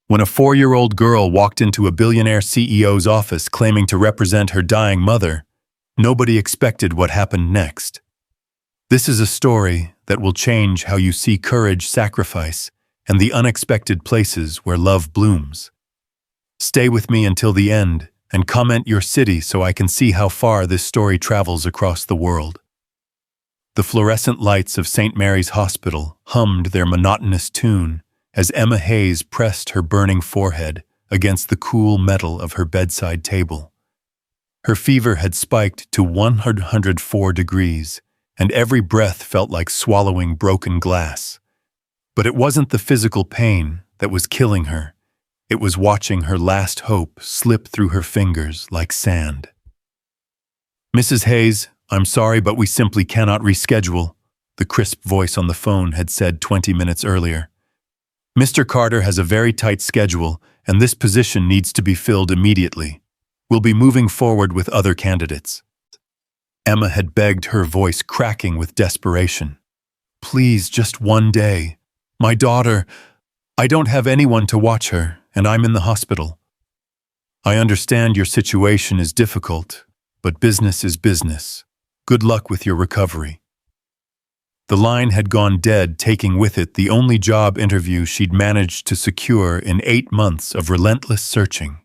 When a 4-year-old girl walked into a billionaire CEO's office claiming to represent her dying mother, nobody expected what happened next. This is a story that will change how you see courage, sacrifice, and the unexpected places where love blooms. Stay with me until the end and comment your city so I can see how far this story travels across the world. The fluorescent lights of St. Mary's Hospital hummed their monotonous tune as Emma Hayes pressed her burning forehead against the cool metal of her bedside table. Her fever had spiked to 104 degrees, and every breath felt like swallowing broken glass. But it wasn't the physical pain that was killing her. It was watching her last hope slip through her fingers like sand. "Mrs. Hayes, I'm sorry, but we simply cannot reschedule," the crisp voice on the phone had said 20 minutes earlier. "Mr. Carter has a very tight schedule, and this position needs to be filled immediately. We'll be moving forward with other candidates." Emma had begged, her voice cracking with desperation. "Please, just one day. My daughter, I don't have anyone to watch her, and I'm in the hospital. I understand your situation is difficult, but business is business. Good luck with your recovery." The line had gone dead, taking with it the only job interview she'd managed to secure in 8 months of relentless searching.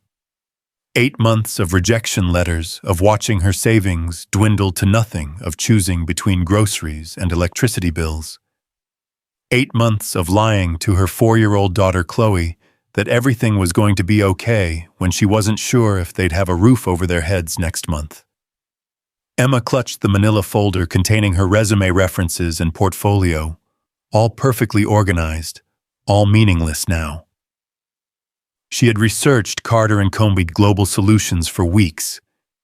8 months of rejection letters, of watching her savings dwindle to nothing, of choosing between groceries and electricity bills. 8 months of lying to her 4-year-old daughter Chloe that everything was going to be okay when she wasn't sure if they'd have a roof over their heads next month. Emma clutched the manila folder containing her resume references and portfolio, all perfectly organized, all meaningless now. She had researched Carter & Company Global Solutions for weeks,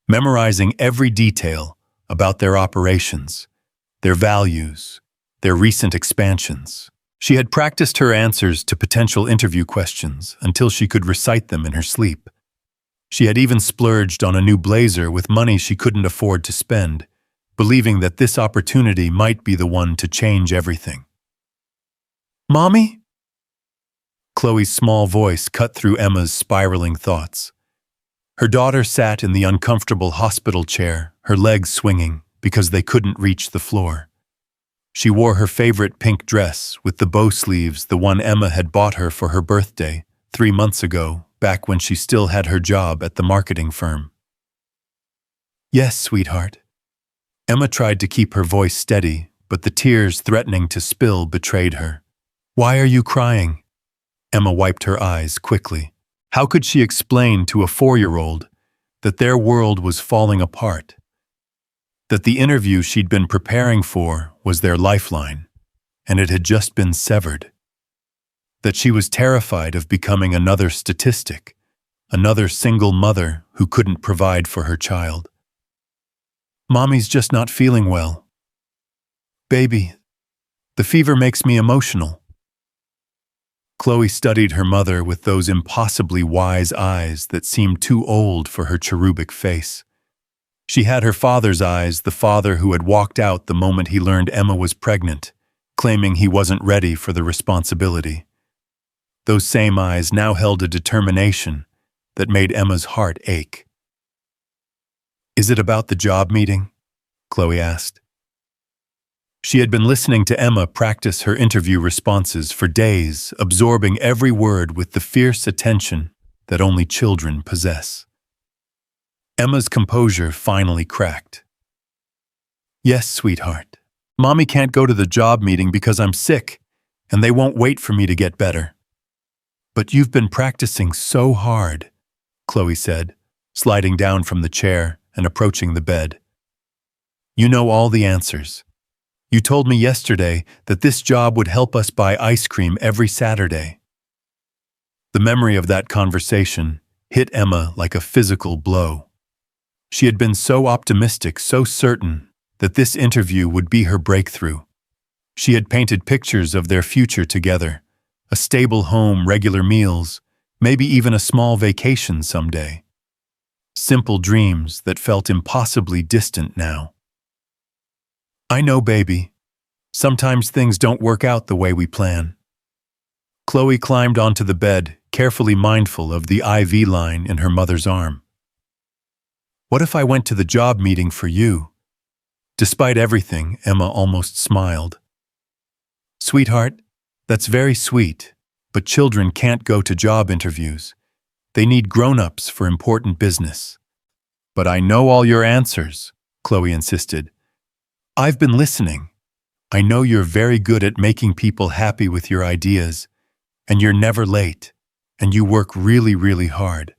memorizing every detail about their operations, their values, their recent expansions. She had practiced her answers to potential interview questions until she could recite them in her sleep. She had even splurged on a new blazer with money she couldn't afford to spend, believing that this opportunity might be the one to change everything. "Mommy?" Chloe's small voice cut through Emma's spiraling thoughts. Her daughter sat in the uncomfortable hospital chair, her legs swinging because they couldn't reach the floor. She wore her favorite pink dress with the bow sleeves, the one Emma had bought her for her birthday 3 months ago, back when she still had her job at the marketing firm. "Yes, sweetheart." Emma tried to keep her voice steady, but the tears threatening to spill betrayed her. "Why are you crying?" Emma wiped her eyes quickly. How could she explain to a 4-year-old that their world was falling apart? That the interview she'd been preparing for was their lifeline, and it had just been severed? That she was terrified of becoming another statistic, another single mother who couldn't provide for her child? "Mommy's just not feeling well. Baby, the fever makes me emotional." Chloe studied her mother with those impossibly wise eyes that seemed too old for her cherubic face. She had her father's eyes, the father who had walked out the moment he learned Emma was pregnant, claiming he wasn't ready for the responsibility. Those same eyes now held a determination that made Emma's heart ache. "Is it about the job meeting?" Chloe asked. She had been listening to Emma practice her interview responses for days, absorbing every word with the fierce attention that only children possess. Emma's composure finally cracked. "Yes, sweetheart. Mommy can't go to the job meeting because I'm sick, and they won't wait for me to get better." "But you've been practicing so hard," Chloe said, sliding down from the chair and approaching the bed. "You know all the answers. You told me yesterday that this job would help us buy ice cream every Saturday." The memory of that conversation hit Emma like a physical blow. She had been so optimistic, so certain that this interview would be her breakthrough. She had painted pictures of their future together, a stable home, regular meals, maybe even a small vacation someday. Simple dreams that felt impossibly distant now. "I know, baby. Sometimes things don't work out the way we plan." Chloe climbed onto the bed, carefully mindful of the IV line in her mother's arm. "What if I went to the job meeting for you?" Despite everything, Emma almost smiled. "Sweetheart, that's very sweet, but children can't go to job interviews. They need grown-ups for important business." "But I know all your answers," Chloe insisted. "I've been listening. I know you're very good at making people happy with your ideas, and you're never late, and you work really, really hard."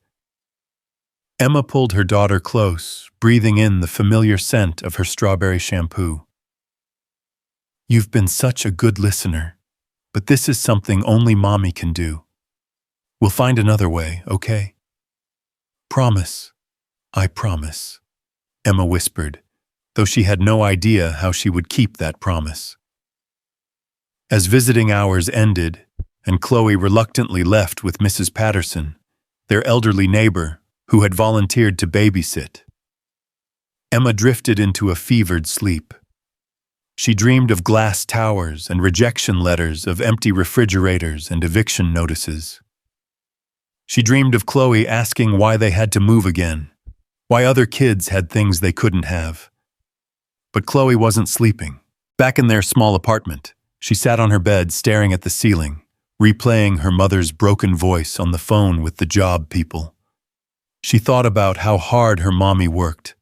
Emma pulled her daughter close, breathing in the familiar scent of her strawberry shampoo. "You've been such a good listener, but this is something only Mommy can do. We'll find another way, okay?" "Promise. I promise," Emma whispered, though she had no idea how she would keep that promise. As visiting hours ended, and Chloe reluctantly left with Mrs. Patterson, their elderly neighbor, who had volunteered to babysit, Emma drifted into a fevered sleep. She dreamed of glass towers and rejection letters, of empty refrigerators and eviction notices. She dreamed of Chloe asking why they had to move again, why other kids had things they couldn't have. But Chloe wasn't sleeping. Back in their small apartment, she sat on her bed staring at the ceiling, replaying her mother's broken voice on the phone with the job people. She thought about how hard her mommy worked,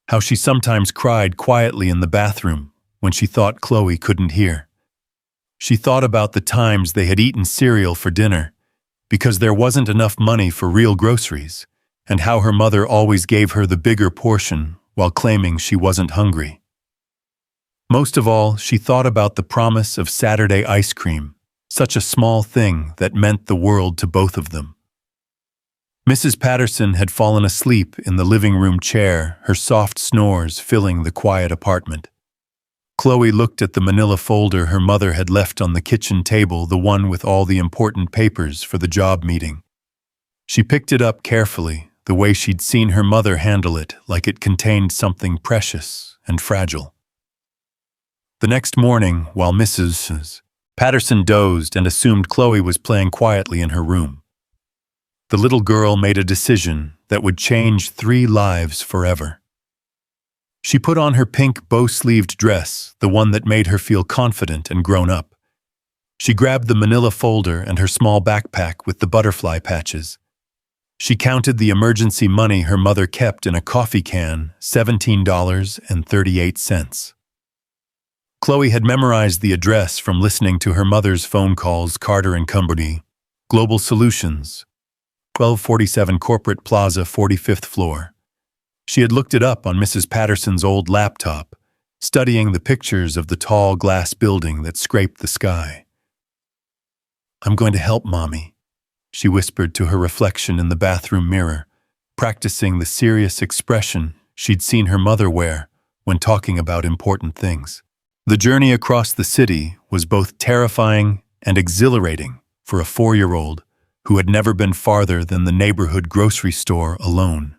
how she sometimes cried quietly in the bathroom when she thought Chloe couldn't hear. She thought about the times they had eaten cereal for dinner because there wasn't enough money for real groceries, and how her mother always gave her the bigger portion while claiming she wasn't hungry. Most of all, she thought about the promise of Saturday ice cream, such a small thing that meant the world to both of them. Mrs. Patterson had fallen asleep in the living room chair, her soft snores filling the quiet apartment. Chloe looked at the manila folder her mother had left on the kitchen table, the one with all the important papers for the job meeting. She picked it up carefully, the way she'd seen her mother handle it, like it contained something precious and fragile. The next morning, while Mrs. Patterson dozed and assumed Chloe was playing quietly in her room, the little girl made a decision that would change 3 lives forever. She put on her pink bow-sleeved dress, the one that made her feel confident and grown up. She grabbed the manila folder and her small backpack with the butterfly patches. She counted the emergency money her mother kept in a coffee can, $17.38. Chloe had memorized the address from listening to her mother's phone calls. Carter & Company, Global Solutions, 1247 Corporate Plaza, 45th floor. She had looked it up on Mrs. Patterson's old laptop, studying the pictures of the tall glass building that scraped the sky. "I'm going to help Mommy," she whispered to her reflection in the bathroom mirror, practicing the serious expression she'd seen her mother wear when talking about important things. The journey across the city was both terrifying and exhilarating for a 4-year-old who had never been farther than the neighborhood grocery store alone.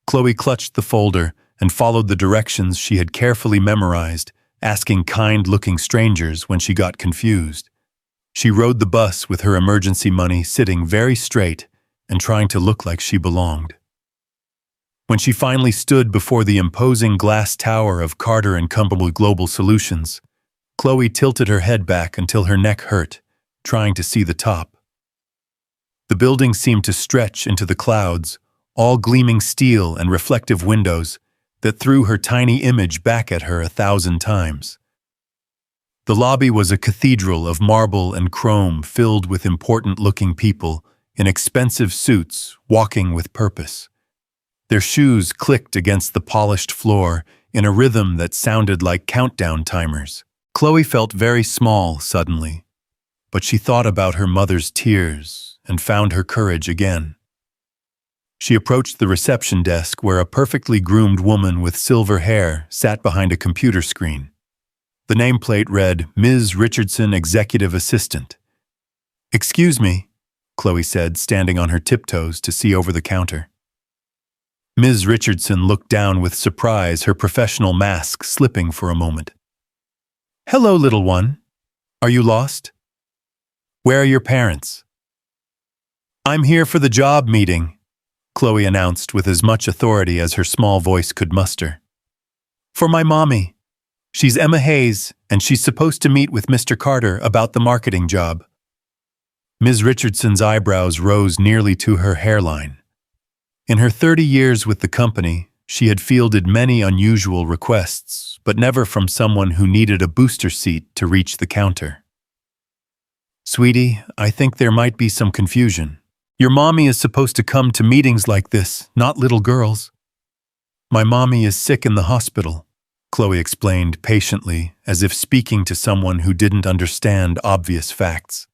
Chloe clutched the folder and followed the directions she had carefully memorized, asking kind-looking strangers when she got confused. She rode the bus with her emergency money sitting very straight and trying to look like she belonged. When she finally stood before the imposing glass tower of Carter & Company Global Solutions, Chloe tilted her head back until her neck hurt, trying to see the top. The building seemed to stretch into the clouds, all gleaming steel and reflective windows that threw her tiny image back at her 1,000 times. The lobby was a cathedral of marble and chrome filled with important-looking people in expensive suits walking with purpose. Their shoes clicked against the polished floor in a rhythm that sounded like countdown timers. Chloe felt very small suddenly, but she thought about her mother's tears and found her courage again. She approached the reception desk where a perfectly groomed woman with silver hair sat behind a computer screen. The nameplate read, "Ms. Richardson, Executive Assistant." "Excuse me," Chloe said, standing on her tiptoes to see over the counter. Ms. Richardson looked down with surprise, her professional mask slipping for a moment. "Hello, little one. Are you lost? Where are your parents?" I'm here for the job meeting, Chloe announced with as much authority as her small voice could muster. For my mommy. She's Emma Hayes, and she's supposed to meet with Mr. Carter about the marketing job. Ms. Richardson's eyebrows rose nearly to her hairline. In her 30 years with the company, she had fielded many unusual requests, but never from someone who needed a booster seat to reach the counter. Sweetie, I think there might be some confusion. Your mommy is supposed to come to meetings like this, not little girls. My mommy is sick in the hospital, Chloe explained patiently, as if speaking to someone who didn't understand obvious facts.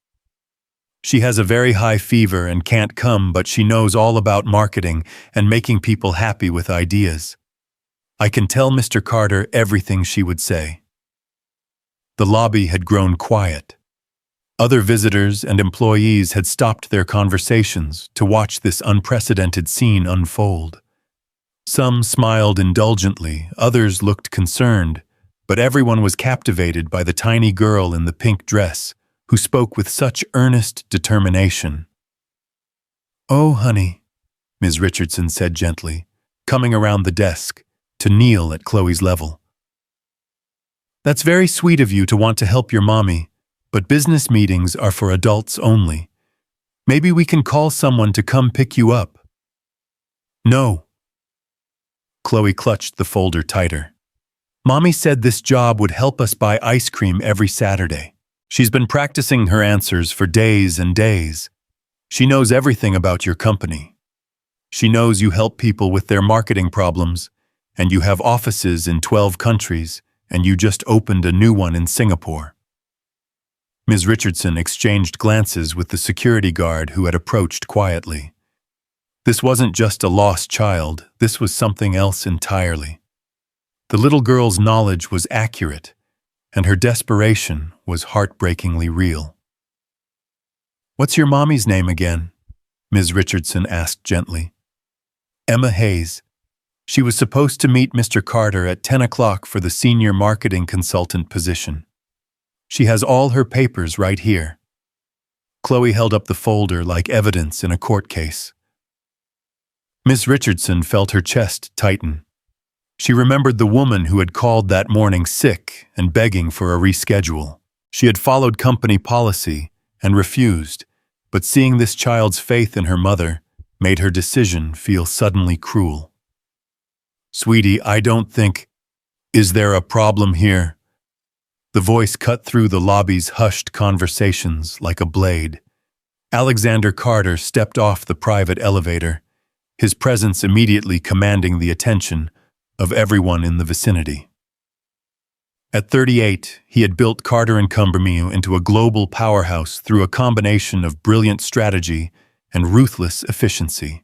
She has a very high fever and can't come, but she knows all about marketing and making people happy with ideas. I can tell Mr. Carter everything she would say. The lobby had grown quiet. Other visitors and employees had stopped their conversations to watch this unprecedented scene unfold. Some smiled indulgently, others looked concerned, but everyone was captivated by the tiny girl in the pink dress, who spoke with such earnest determination. Oh, honey, Ms. Richardson said gently, coming around the desk to kneel at Chloe's level. That's very sweet of you to want to help your mommy, but business meetings are for adults only. Maybe we can call someone to come pick you up. No. Chloe clutched the folder tighter. Mommy said this job would help us buy ice cream every Saturday. She's been practicing her answers for days and days. She knows everything about your company. She knows you help people with their marketing problems, and you have offices in 12 countries, and you just opened a new one in Singapore. Ms. Richardson exchanged glances with the security guard who had approached quietly. This wasn't just a lost child, this was something else entirely. The little girl's knowledge was accurate, and her desperation was heartbreakingly real. What's your mommy's name again? Ms. Richardson asked gently. Emma Hayes. She was supposed to meet Mr. Carter at 10 o'clock for the senior marketing consultant position. She has all her papers right here. Chloe held up the folder like evidence in a court case. Miss Richardson felt her chest tighten. She remembered the woman who had called that morning sick and begging for a reschedule. She had followed company policy and refused, but seeing this child's faith in her mother made her decision feel suddenly cruel. Sweetie, I don't think... Is there a problem here? The voice cut through the lobby's hushed conversations like a blade. Alexander Carter stepped off the private elevator, his presence immediately commanding the attention of everyone in the vicinity. At 38, he had built Carter & Company into a global powerhouse through a combination of brilliant strategy and ruthless efficiency.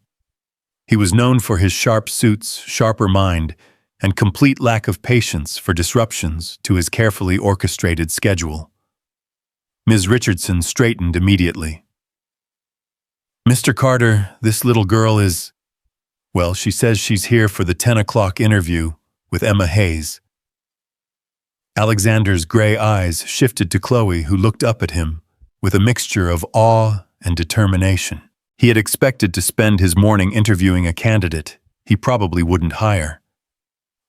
He was known for his sharp suits, sharper mind, and complete lack of patience for disruptions to his carefully orchestrated schedule. Ms. Richardson straightened immediately. Mr. Carter, this little girl is... Well, she says she's here for the 10 o'clock interview with Emma Hayes. Alexander's gray eyes shifted to Chloe, who looked up at him with a mixture of awe and determination. He had expected to spend his morning interviewing a candidate he probably wouldn't hire.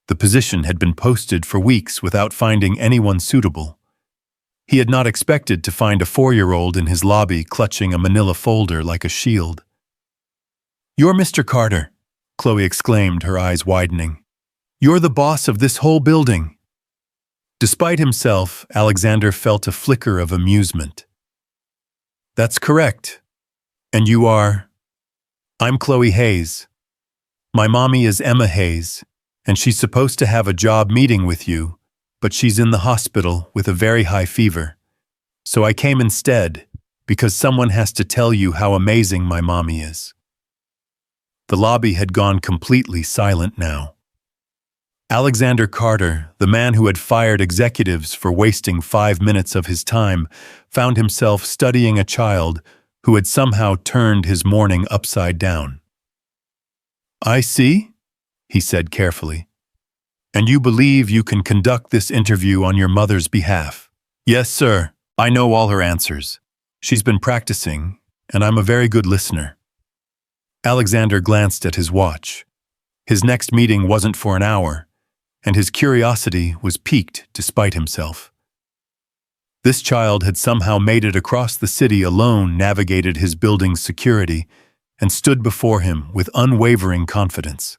The position had been posted for weeks without finding anyone suitable. He had not expected to find a 4-year-old in his lobby clutching a manila folder like a shield. You're Mr. Carter, Chloe exclaimed, her eyes widening. You're the boss of this whole building. Despite himself, Alexander felt a flicker of amusement. That's correct. And you are? I'm Chloe Hayes. My mommy is Emma Hayes, and she's supposed to have a job meeting with you, but she's in the hospital with a very high fever. So I came instead, because someone has to tell you how amazing my mommy is. The lobby had gone completely silent now. Alexander Carter, the man who had fired executives for wasting 5 minutes of his time, found himself studying a child who had somehow turned his morning upside down. I see, he said carefully. And you believe you can conduct this interview on your mother's behalf? Yes, sir. I know all her answers. She's been practicing, and I'm a very good listener." Alexander glanced at his watch. His next meeting wasn't for an hour, and his curiosity was piqued despite himself. This child had somehow made it across the city alone, navigated his building's security, and stood before him with unwavering confidence.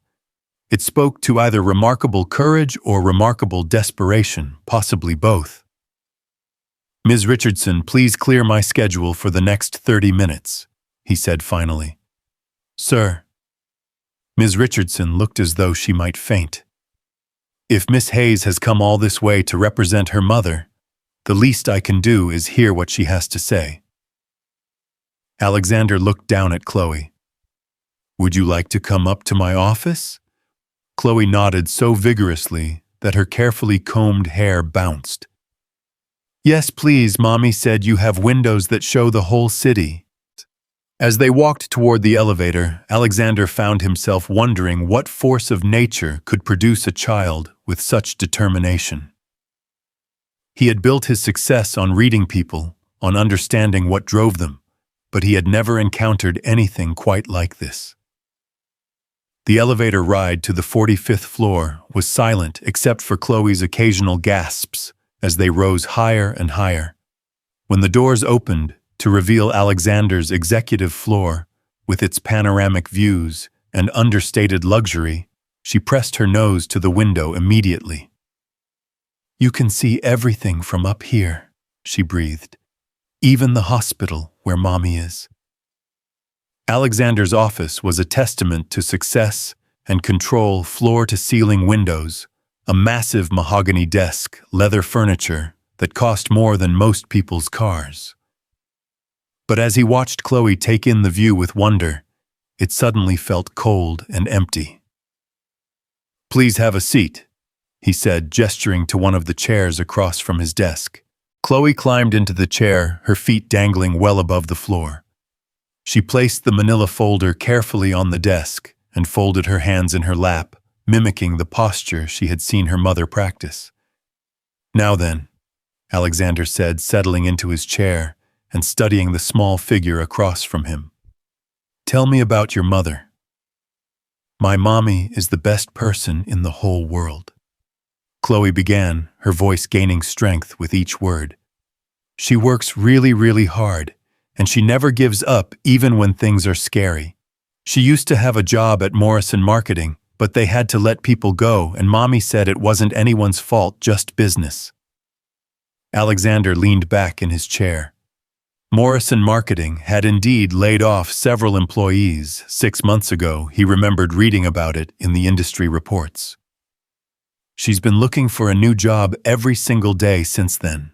It spoke to either remarkable courage or remarkable desperation, possibly both. "Ms. Richardson, please clear my schedule for the next 30 minutes, he said finally. "Sir." Ms. Richardson looked as though she might faint. "If Miss Hayes has come all this way to represent her mother, the least I can do is hear what she has to say." Alexander looked down at Chloe. "Would you like to come up to my office?" Chloe nodded so vigorously that her carefully combed hair bounced. "Yes, please, Mommy said you have windows that show the whole city." As they walked toward the elevator, Alexander found himself wondering what force of nature could produce a child with such determination. He had built his success on reading people, on understanding what drove them, but he had never encountered anything quite like this. The elevator ride to the 45th floor was silent except for Chloe's occasional gasps as they rose higher and higher. When the doors opened to reveal Alexander's executive floor, with its panoramic views and understated luxury, she pressed her nose to the window immediately. "You can see everything from up here," she breathed. "Even the hospital where Mommy is." Alexander's office was a testament to success and control, floor-to-ceiling windows, a massive mahogany desk, leather furniture that cost more than most people's cars. But as he watched Chloe take in the view with wonder, it suddenly felt cold and empty. "Please have a seat," he said, gesturing to one of the chairs across from his desk. Chloe climbed into the chair, her feet dangling well above the floor. She placed the manila folder carefully on the desk and folded her hands in her lap, mimicking the posture she had seen her mother practice. "Now then," Alexander said, settling into his chair and studying the small figure across from him. "Tell me about your mother." "My mommy is the best person in the whole world," Chloe began, her voice gaining strength with each word. "She works really, really hard, and she never gives up even when things are scary. She used to have a job at Morrison Marketing, but they had to let people go, and Mommy said it wasn't anyone's fault, just business." Alexander leaned back in his chair. Morrison Marketing had indeed laid off several employees 6 months ago. He remembered reading about it in the industry reports. "She's been looking for a new job every single day since then,"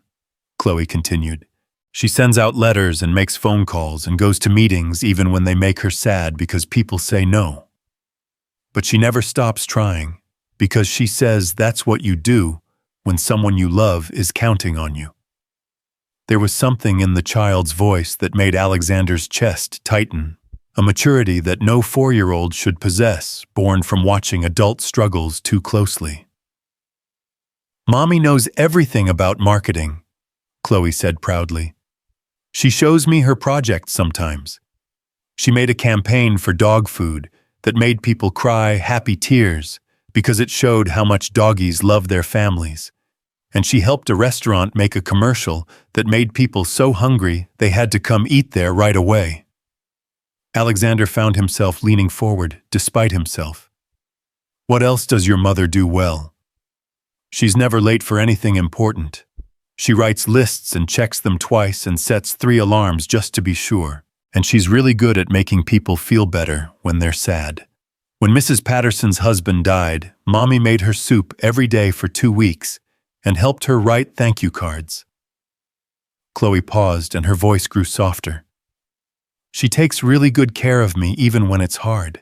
Chloe continued. "She sends out letters and makes phone calls and goes to meetings even when they make her sad because people say no. But she never stops trying, because she says that's what you do when someone you love is counting on you." There was something in the child's voice that made Alexander's chest tighten, a maturity that no 4-year-old should possess, born from watching adult struggles too closely. "Mommy knows everything about marketing," Chloe said proudly. "She shows me her projects sometimes. She made a campaign for dog food that made people cry happy tears because it showed how much doggies love their families. And she helped a restaurant make a commercial that made people so hungry they had to come eat there right away." Alexander found himself leaning forward, despite himself. "What else does your mother do well?" "She's never late for anything important. She writes lists and checks them twice and sets 3 alarms just to be sure. And she's really good at making people feel better when they're sad. When Mrs. Patterson's husband died, Mommy made her soup every day for 2 weeks and helped her write thank you cards." Chloe paused and her voice grew softer. "She takes really good care of me even when it's hard.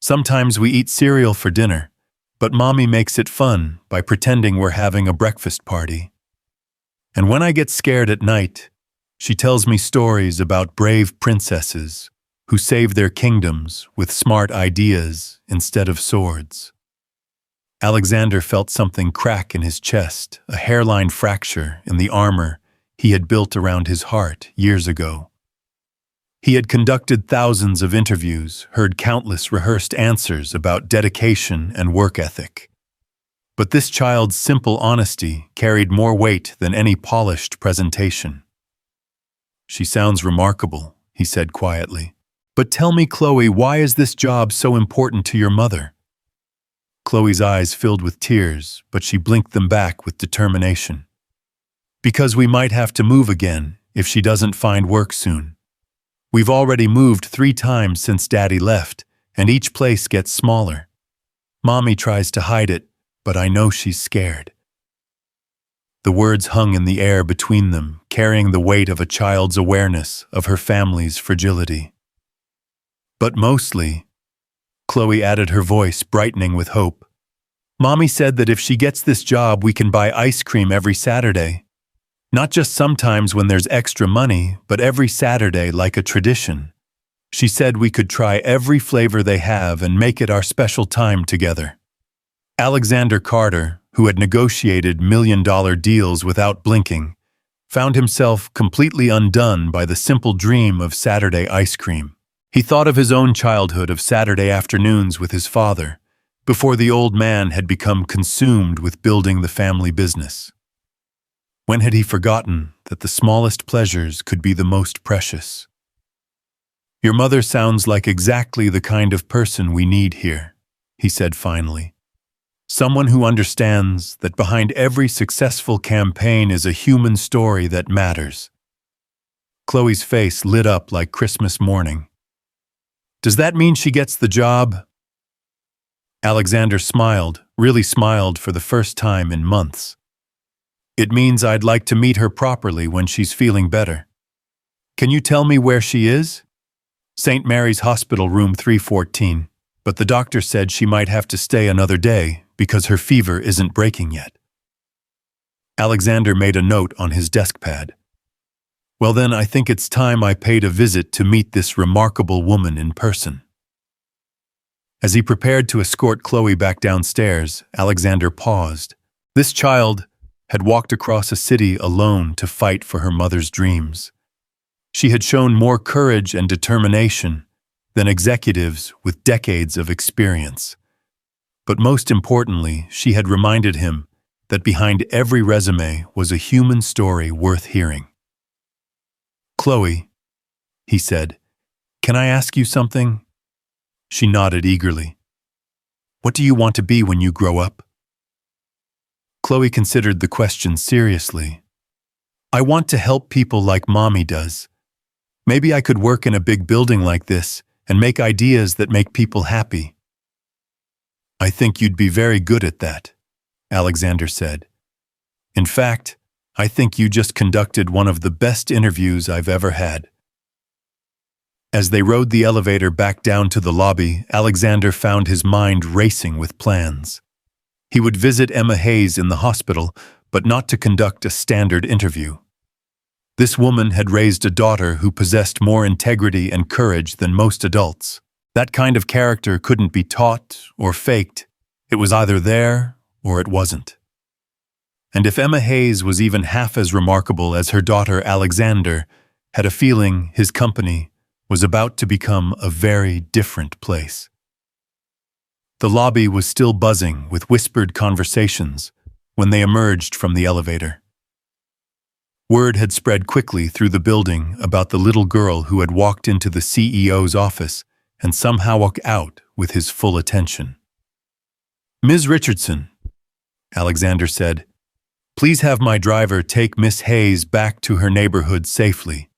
Sometimes we eat cereal for dinner, but Mommy makes it fun by pretending we're having a breakfast party. And when I get scared at night, she tells me stories about brave princesses who save their kingdoms with smart ideas instead of swords." Alexander felt something crack in his chest, a hairline fracture in the armor he had built around his heart years ago. He had conducted thousands of interviews, heard countless rehearsed answers about dedication and work ethic. But this child's simple honesty carried more weight than any polished presentation. "She sounds remarkable," he said quietly. "But tell me, Chloe, why is this job so important to your mother?" Chloe's eyes filled with tears, but she blinked them back with determination. "Because we might have to move again if she doesn't find work soon. We've already moved 3 times since Daddy left, and each place gets smaller. Mommy tries to hide it, but I know she's scared." The words hung in the air between them, carrying the weight of a child's awareness of her family's fragility. "But mostly," Chloe added, her voice brightening with hope, "Mommy said that if she gets this job, we can buy ice cream every Saturday. Not just sometimes when there's extra money, but every Saturday like a tradition. She said we could try every flavor they have and make it our special time together." Alexander Carter, who had negotiated million-dollar deals without blinking, found himself completely undone by the simple dream of Saturday ice cream. He thought of his own childhood of Saturday afternoons with his father, before the old man had become consumed with building the family business. When had he forgotten that the smallest pleasures could be the most precious? "Your mother sounds like exactly the kind of person we need here," he said finally. "Someone who understands that behind every successful campaign is a human story that matters." Chloe's face lit up like Christmas morning. "Does that mean she gets the job?" Alexander smiled, really smiled for the first time in months. "It means I'd like to meet her properly when she's feeling better. Can you tell me where she is?" "St. Mary's Hospital, room 314, but the doctor said she might have to stay another day because her fever isn't breaking yet." Alexander made a note on his desk pad. "Well then, I think it's time I paid a visit to meet this remarkable woman in person." As he prepared to escort Chloe back downstairs, Alexander paused. This child had walked across a city alone to fight for her mother's dreams. She had shown more courage and determination than executives with decades of experience. But most importantly, she had reminded him that behind every resume was a human story worth hearing. "Chloe," he said, "can I ask you something?" She nodded eagerly. "What do you want to be when you grow up?" Chloe considered the question seriously. "I want to help people like Mommy does. Maybe I could work in a big building like this and make ideas that make people happy." "I think you'd be very good at that," Alexander said. "In fact, I think you just conducted one of the best interviews I've ever had." As they rode the elevator back down to the lobby, Alexander found his mind racing with plans. He would visit Emma Hayes in the hospital, but not to conduct a standard interview. This woman had raised a daughter who possessed more integrity and courage than most adults. That kind of character couldn't be taught or faked. It was either there or it wasn't. And if Emma Hayes was even half as remarkable as her daughter Alexander had a feeling his company was about to become a very different place. The lobby was still buzzing with whispered conversations when they emerged from the elevator. Word had spread quickly through the building about the little girl who had walked into the CEO's office and somehow walked out with his full attention. "Ms. Richardson," Alexander said, "please have my driver take Miss Hayes back to her neighborhood safely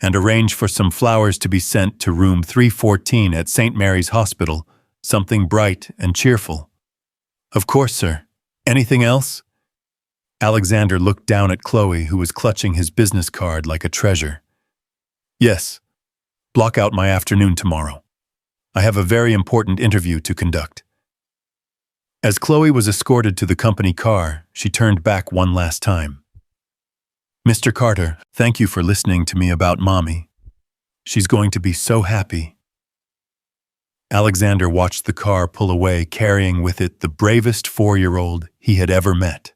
and arrange for some flowers to be sent to room 314 at St. Mary's Hospital, something bright and cheerful." "Of course, sir. Anything else?" Alexander looked down at Chloe, who was clutching his business card like a treasure. "Yes. Block out my afternoon tomorrow. I have a very important interview to conduct." As Chloe was escorted to the company car, she turned back one last time. "Mr. Carter, thank you for listening to me about Mommy. She's going to be so happy." Alexander watched the car pull away, carrying with it the bravest 4-year-old he had ever met.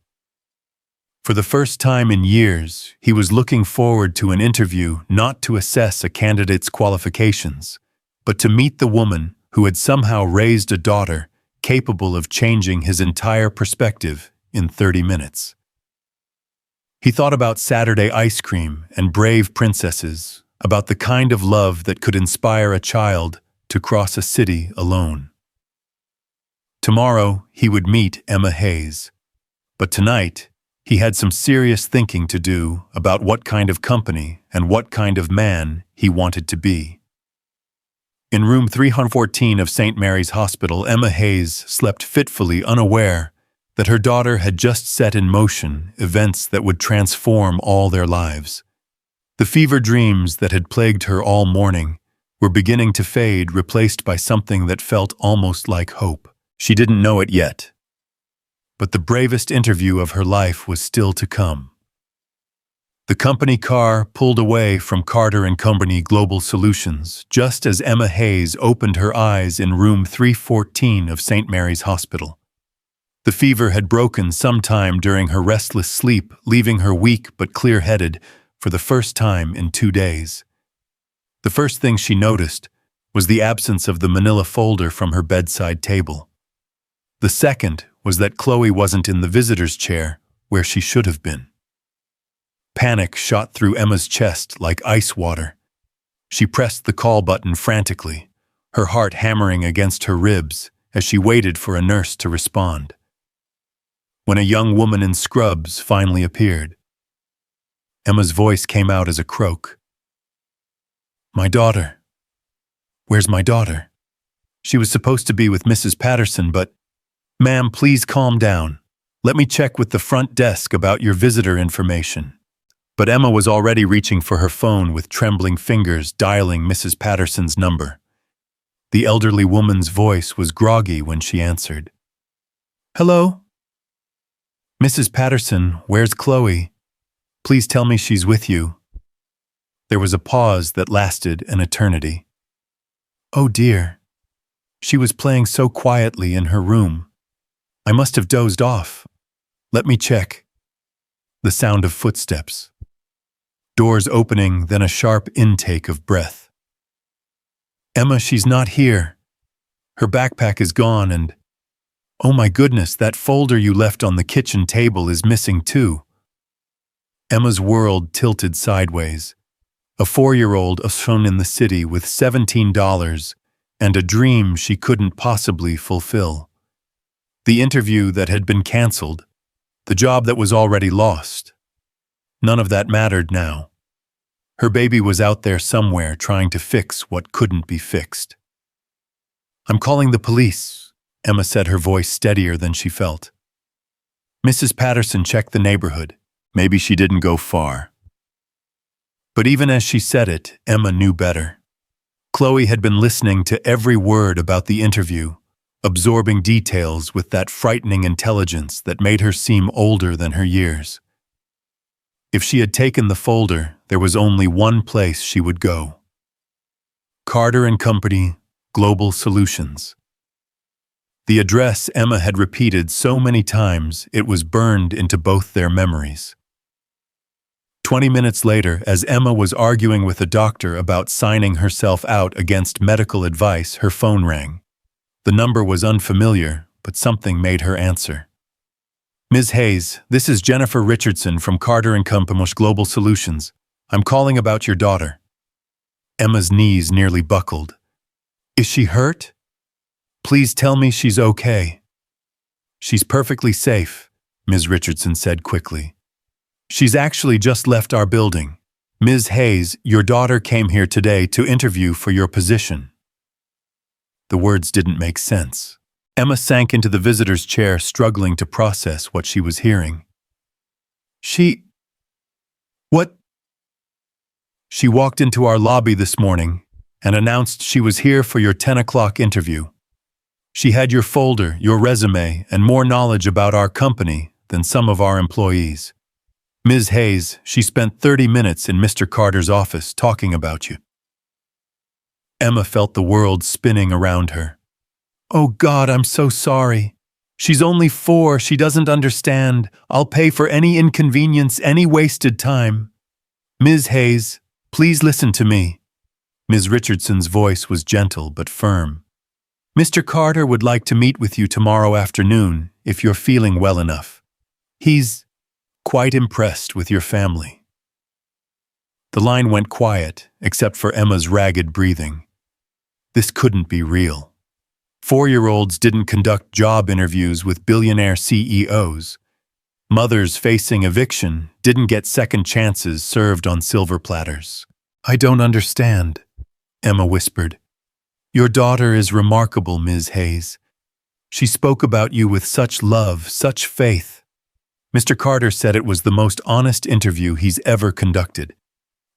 For the first time in years, he was looking forward to an interview not to assess a candidate's qualifications, but to meet the woman who had somehow raised a daughter capable of changing his entire perspective in 30 minutes. He thought about Saturday ice cream and brave princesses, about the kind of love that could inspire a child to cross a city alone. Tomorrow, he would meet Emma Hayes. But tonight, he had some serious thinking to do about what kind of company and what kind of man he wanted to be. In room 314 of St. Mary's Hospital, Emma Hayes slept fitfully, unaware that her daughter had just set in motion events that would transform all their lives. The fever dreams that had plagued her all morning were beginning to fade, replaced by something that felt almost like hope. She didn't know it yet, but the bravest interview of her life was still to come. The company car pulled away from Carter & Company Global Solutions just as Emma Hayes opened her eyes in room 314 of St. Mary's Hospital. The fever had broken sometime during her restless sleep, leaving her weak but clear-headed for the first time in 2 days. The first thing she noticed was the absence of the manila folder from her bedside table. The second was that Chloe wasn't in the visitor's chair where she should have been. Panic shot through Emma's chest like ice water. She pressed the call button frantically, her heart hammering against her ribs as she waited for a nurse to respond. When a young woman in scrubs finally appeared, Emma's voice came out as a croak. "My daughter. Where's my daughter? She was supposed to be with Mrs. Patterson, but... Ma'am, please calm down. Let me check with the front desk about your visitor information." But Emma was already reaching for her phone with trembling fingers, dialing Mrs. Patterson's number. The elderly woman's voice was groggy when she answered. "Hello? Mrs. Patterson, where's Chloe? Please tell me she's with you." There was a pause that lasted an eternity. "Oh dear. She was playing so quietly in her room. I must have dozed off. Let me check." The sound of footsteps. Doors opening, then a sharp intake of breath. "Emma, she's not here. Her backpack is gone and... Oh my goodness, that folder you left on the kitchen table is missing too." Emma's world tilted sideways. A 4-year-old alone in the city with $17 and a dream she couldn't possibly fulfill. The interview that had been canceled, the job that was already lost. None of that mattered now. Her baby was out there somewhere trying to fix what couldn't be fixed. "I'm calling the police," Emma said, her voice steadier than she felt. "Mrs. Patterson checked the neighborhood. Maybe she didn't go far." But even as she said it, Emma knew better. Chloe had been listening to every word about the interview, absorbing details with that frightening intelligence that made her seem older than her years. If she had taken the folder, there was only one place she would go. Carter & Company Global Solutions. The address Emma had repeated so many times it was burned into both their memories. 20 minutes later, as Emma was arguing with a doctor about signing herself out against medical advice, her phone rang. The number was unfamiliar, but something made her answer. "Ms. Hayes, this is Jennifer Richardson from Carter & Company Global Solutions. I'm calling about your daughter." Emma's knees nearly buckled. "Is she hurt? Please tell me she's okay." "She's perfectly safe," Ms. Richardson said quickly. "She's actually just left our building. Ms. Hayes, your daughter came here today to interview for your position." The words didn't make sense. Emma sank into the visitor's chair, struggling to process what she was hearing. What? She walked into our lobby this morning and announced she was here for your 10 o'clock interview. She had your folder, your resume, and more knowledge about our company than some of our employees. Ms. Hayes, she spent 30 minutes in Mr. Carter's office talking about you." Emma felt the world spinning around her. "Oh God, I'm so sorry." She's only 4, she doesn't understand. I'll pay for any inconvenience, any wasted time. Ms. Hayes, please listen to me. Ms. Richardson's voice was gentle but firm. Mr. Carter would like to meet with you tomorrow afternoon, if you're feeling well enough. He's quite impressed with your family. The line went quiet, except for Emma's ragged breathing. This couldn't be real. 4-year-olds didn't conduct job interviews with billionaire CEOs. Mothers facing eviction didn't get second chances served on silver platters. I don't understand, Emma whispered. Your daughter is remarkable, Ms. Hayes. She spoke about you with such love, such faith. Mr. Carter said it was the most honest interview he's ever conducted.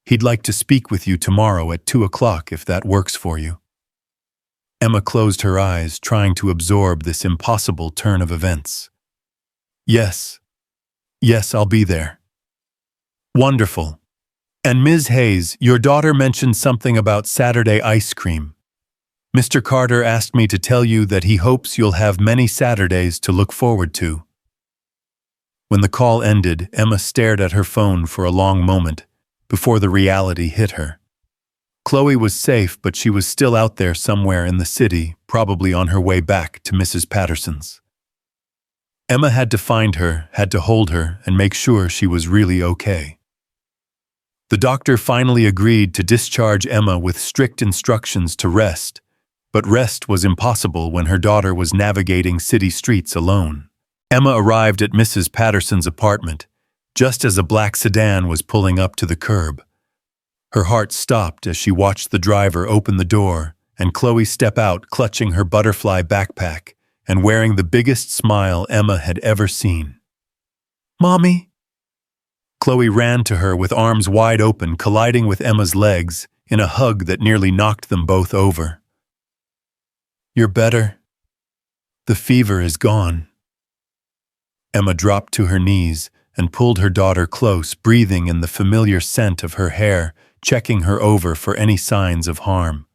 He'd like to speak with you tomorrow at 2 o'clock if that works for you. Emma closed her eyes, trying to absorb this impossible turn of events. Yes, I'll be there. Wonderful. And Ms. Hayes, your daughter mentioned something about Saturday ice cream. Mr. Carter asked me to tell you that he hopes you'll have many Saturdays to look forward to. When the call ended, Emma stared at her phone for a long moment before the reality hit her. Chloe was safe, but she was still out there somewhere in the city, probably on her way back to Mrs. Patterson's. Emma had to find her, had to hold her, and make sure she was really okay. The doctor finally agreed to discharge Emma with strict instructions to rest, but rest was impossible when her daughter was navigating city streets alone. Emma arrived at Mrs. Patterson's apartment, just as a black sedan was pulling up to the curb. Her heart stopped as she watched the driver open the door and Chloe step out clutching her butterfly backpack and wearing the biggest smile Emma had ever seen. "Mommy!" Chloe ran to her with arms wide open, colliding with Emma's legs in a hug that nearly knocked them both over. "You're better? The fever is gone." Emma dropped to her knees and pulled her daughter close, breathing in the familiar scent of her hair, checking her over for any signs of harm.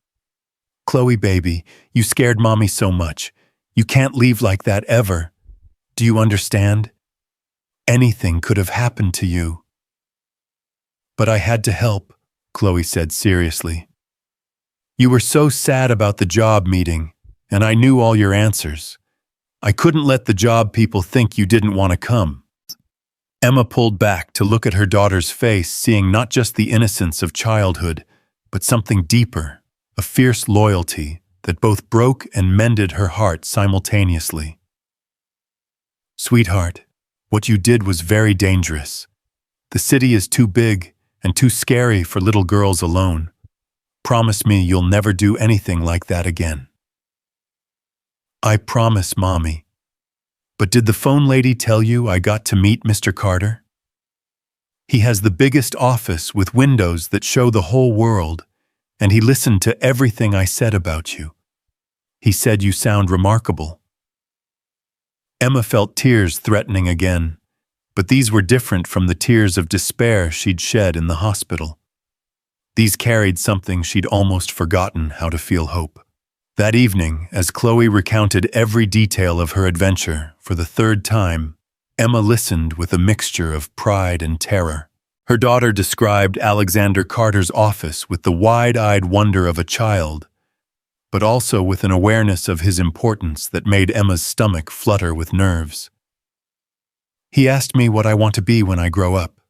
"Chloe, baby, you scared Mommy so much. You can't leave like that ever. Do you understand? Anything could have happened to you." "But I had to help," Chloe said seriously. "You were so sad about the job meeting, and I knew all your answers. I couldn't let the job people think you didn't want to come." Emma pulled back to look at her daughter's face, seeing not just the innocence of childhood, but something deeper, a fierce loyalty that both broke and mended her heart simultaneously. "Sweetheart, what you did was very dangerous. The city is too big and too scary for little girls alone. Promise me you'll never do anything like that again." "I promise, Mommy. But did the phone lady tell you I got to meet Mr. Carter? He has the biggest office with windows that show the whole world, and he listened to everything I said about you. He said you sound remarkable." Emma felt tears threatening again, but these were different from the tears of despair she'd shed in the hospital. These carried something she'd almost forgotten how to feel hope. That evening, as Chloe recounted every detail of her adventure for the 3rd time, Emma listened with a mixture of pride and terror. Her daughter described Alexander Carter's office with the wide-eyed wonder of a child, but also with an awareness of his importance that made Emma's stomach flutter with nerves. "He asked me what I want to be when I grow up,"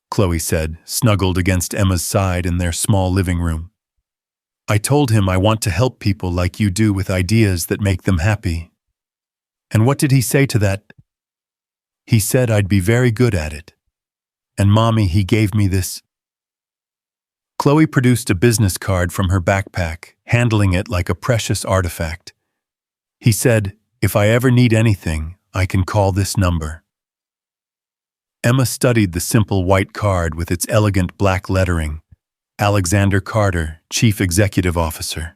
Chloe said, snuggled against Emma's side in their small living room. "I told him I want to help people like you do with ideas that make them happy." "And what did he say to that?" "He said I'd be very good at it. And Mommy, he gave me this." Chloe produced a business card from her backpack, handling it like a precious artifact. "He said, if I ever need anything, I can call this number." Emma studied the simple white card with its elegant black lettering, Alexander Carter, Chief Executive Officer.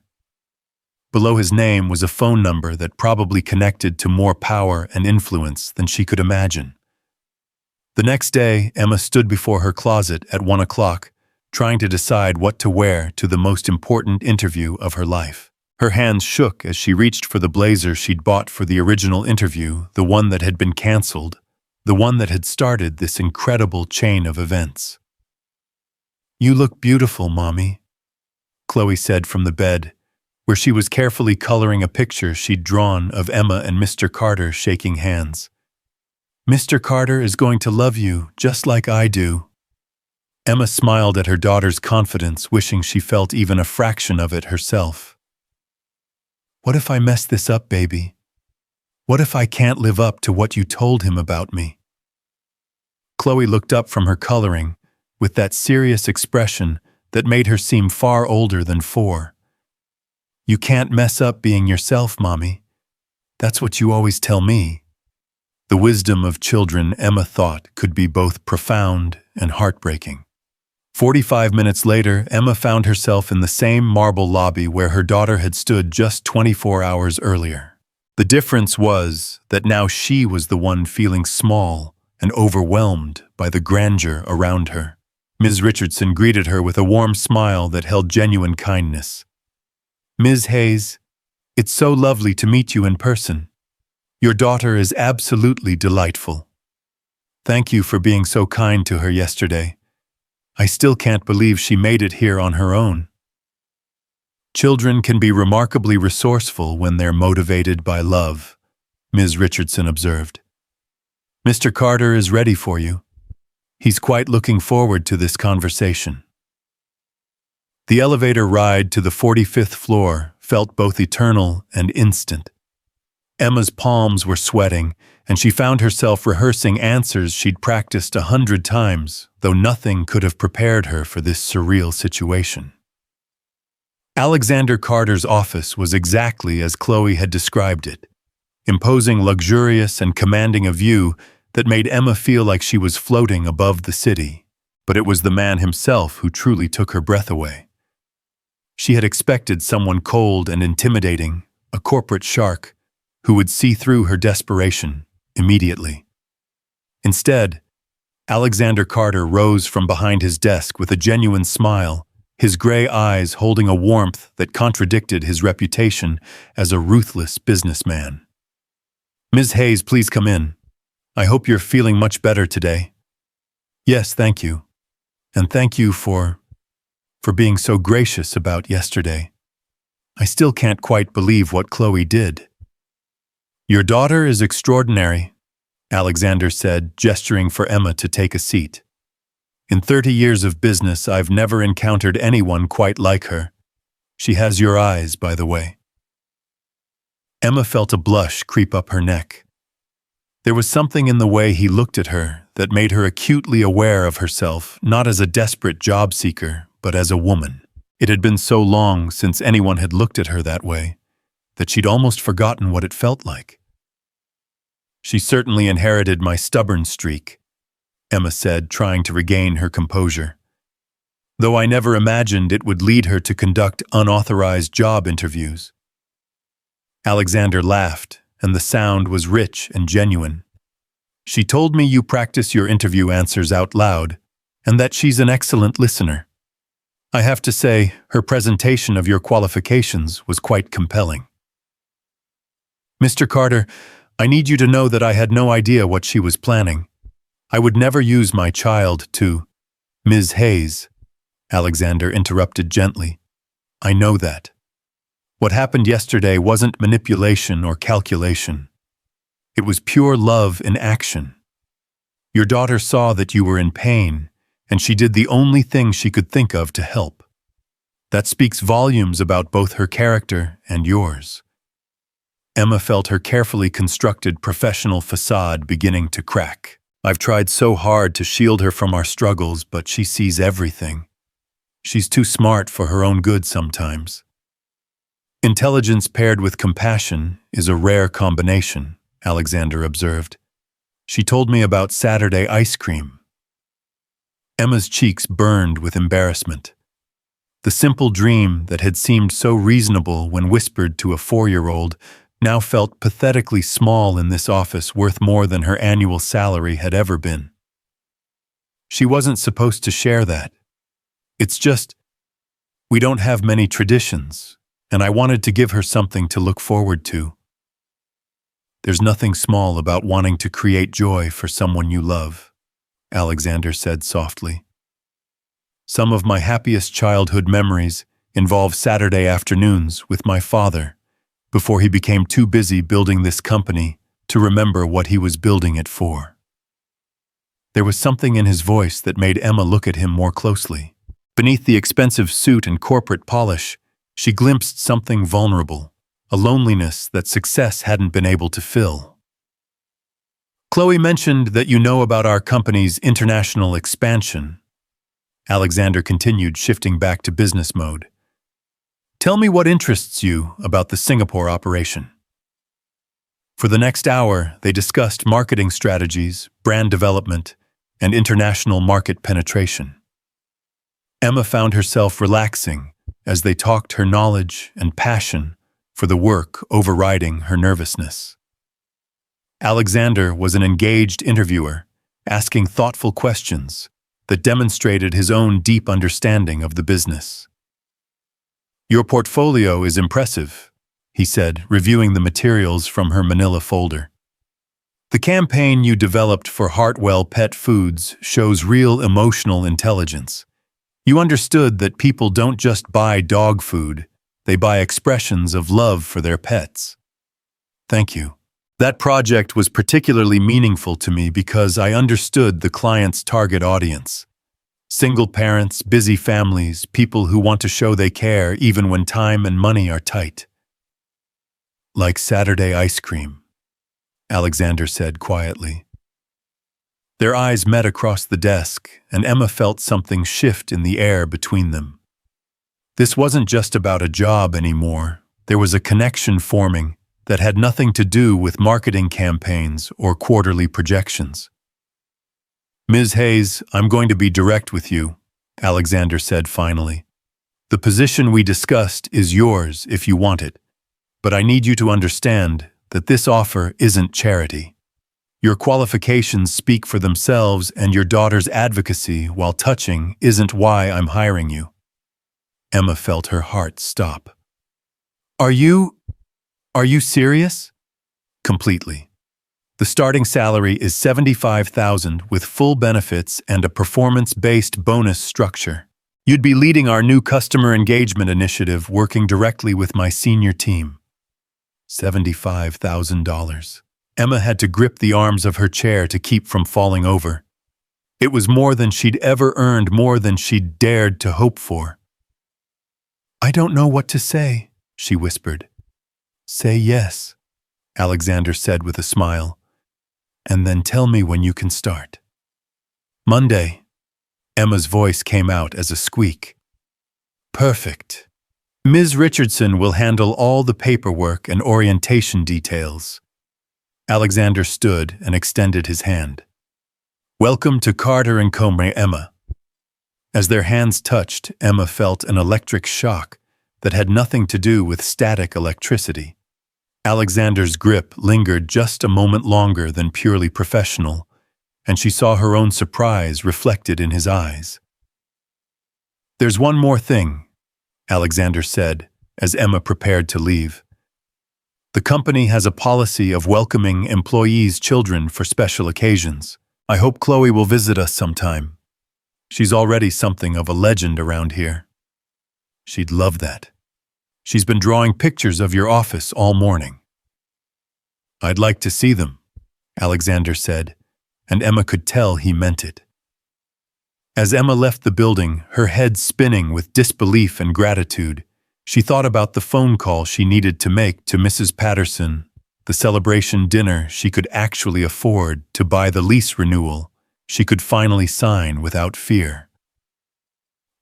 Below his name was a phone number that probably connected to more power and influence than she could imagine. The next day, Emma stood before her closet at 1 o'clock, trying to decide what to wear to the most important interview of her life. Her hands shook as she reached for the blazer she'd bought for the original interview, the one that had been canceled, the one that had started this incredible chain of events. "You look beautiful, Mommy," Chloe said from the bed, where she was carefully coloring a picture she'd drawn of Emma and Mr. Carter shaking hands. "Mr. Carter is going to love you just like I do." Emma smiled at her daughter's confidence, wishing she felt even a fraction of it herself. "What if I mess this up, baby? What if I can't live up to what you told him about me?" Chloe looked up from her coloring with that serious expression that made her seem far older than 4. "You can't mess up being yourself, Mommy. That's what you always tell me." The wisdom of children, Emma thought, could be both profound and heartbreaking. 45 minutes later, Emma found herself in the same marble lobby where her daughter had stood just 24 hours earlier. The difference was that now she was the one feeling small and overwhelmed by the grandeur around her. Ms. Richardson greeted her with a warm smile that held genuine kindness. "Ms. Hayes, it's so lovely to meet you in person. Your daughter is absolutely delightful. Thank you for being so kind to her yesterday. I still can't believe she made it here on her own." Children can be remarkably resourceful when they're motivated by love, Ms. Richardson observed. "Mr. Carter is ready for you. He's quite looking forward to this conversation." The elevator ride to the 45th floor felt both eternal and instant. Emma's palms were sweating, and she found herself rehearsing answers she'd practiced 100 times, though nothing could have prepared her for this surreal situation. Alexander Carter's office was exactly as Chloe had described it, imposing, luxurious, and commanding a view that made Emma feel like she was floating above the city. But it was the man himself who truly took her breath away. She had expected someone cold and intimidating, a corporate shark, who would see through her desperation immediately. Instead, Alexander Carter rose from behind his desk with a genuine smile, his gray eyes holding a warmth that contradicted his reputation as a ruthless businessman. "Ms. Hayes, please come in. I hope you're feeling much better today." "Yes, thank you. And thank you for being so gracious about yesterday. I still can't quite believe what Chloe did." "Your daughter is extraordinary," Alexander said, gesturing for Emma to take a seat. "In 30 years of business, I've never encountered anyone quite like her. She has your eyes, by the way." Emma felt a blush creep up her neck. There was something in the way he looked at her that made her acutely aware of herself, not as a desperate job seeker, but as a woman. It had been so long since anyone had looked at her that way, that she'd almost forgotten what it felt like. "She certainly inherited my stubborn streak," Emma said, trying to regain her composure. "Though I never imagined it would lead her to conduct unauthorized job interviews." Alexander laughed, and the sound was rich and genuine. "She told me you practice your interview answers out loud, and that she's an excellent listener. I have to say, her presentation of your qualifications was quite compelling." "Mr. Carter, I need you to know that I had no idea what she was planning. I would never use my child to—" "Ms. Hayes," Alexander interrupted gently. "I know that. What happened yesterday wasn't manipulation or calculation. It was pure love in action. Your daughter saw that you were in pain, and she did the only thing she could think of to help. That speaks volumes about both her character and yours." Emma felt her carefully constructed professional facade beginning to crack. "I've tried so hard to shield her from our struggles, but she sees everything. She's too smart for her own good sometimes." "Intelligence paired with compassion is a rare combination," Alexander observed. "She told me about Saturday ice cream." Emma's cheeks burned with embarrassment. The simple dream that had seemed so reasonable when whispered to a 4-year-old now felt pathetically small in this office worth more than her annual salary had ever been. She wasn't supposed to share that. "It's just, we don't have many traditions," and I wanted to give her something to look forward to. There's nothing small about wanting to create joy for someone you love, Alexander said softly. Some of my happiest childhood memories involve Saturday afternoons with my father, before he became too busy building this company to remember what he was building it for. There was something in his voice that made Emma look at him more closely. Beneath the expensive suit and corporate polish, she glimpsed something vulnerable, a loneliness that success hadn't been able to fill. Chloe mentioned that you know about our company's international expansion. Alexander continued, shifting back to business mode. Tell me what interests you about the Singapore operation. For the next hour, they discussed marketing strategies, brand development, and international market penetration. Emma found herself relaxing as they talked, her knowledge and passion for the work overriding her nervousness. Alexander was an engaged interviewer, asking thoughtful questions that demonstrated his own deep understanding of the business. Your portfolio is impressive, he said, reviewing the materials from her manila folder. The campaign you developed for Hartwell Pet Foods shows real emotional intelligence. You understood that people don't just buy dog food, they buy expressions of love for their pets. Thank you. That project was particularly meaningful to me because I understood the client's target audience. Single parents, busy families, people who want to show they care even when time and money are tight. Like Saturday ice cream, Alexander said quietly. Their eyes met across the desk, and Emma felt something shift in the air between them. This wasn't just about a job anymore. There was a connection forming that had nothing to do with marketing campaigns or quarterly projections. Ms. Hayes, I'm going to be direct with you, Alexander said finally. The position we discussed is yours if you want it, but I need you to understand that this offer isn't charity. Your qualifications speak for themselves, and your daughter's advocacy, while touching, isn't why I'm hiring you. Emma felt her heart stop. Are you serious? Completely. The starting salary is $75,000 with full benefits and a performance-based bonus structure. You'd be leading our new customer engagement initiative, working directly with my senior team. $75,000. Emma had to grip the arms of her chair to keep from falling over. It was more than she'd ever earned, more than she'd dared to hope for. I don't know what to say, she whispered. Say yes, Alexander said with a smile, and then tell me when you can start. Monday. Emma's voice came out as a squeak. Perfect. Ms. Richardson will handle all the paperwork and orientation details. Alexander stood and extended his hand. Welcome to Carter & Company, Emma. As their hands touched, Emma felt an electric shock that had nothing to do with static electricity. Alexander's grip lingered just a moment longer than purely professional, and she saw her own surprise reflected in his eyes. There's one more thing, Alexander said, as Emma prepared to leave. The company has a policy of welcoming employees' children for special occasions. I hope Chloe will visit us sometime. She's already something of a legend around here. She'd love that. She's been drawing pictures of your office all morning. I'd like to see them, Alexander said, and Emma could tell he meant it. As Emma left the building, her head spinning with disbelief and gratitude, she thought about the phone call she needed to make to Mrs. Patterson, the celebration dinner she could actually afford, to buy the lease renewal she could finally sign without fear.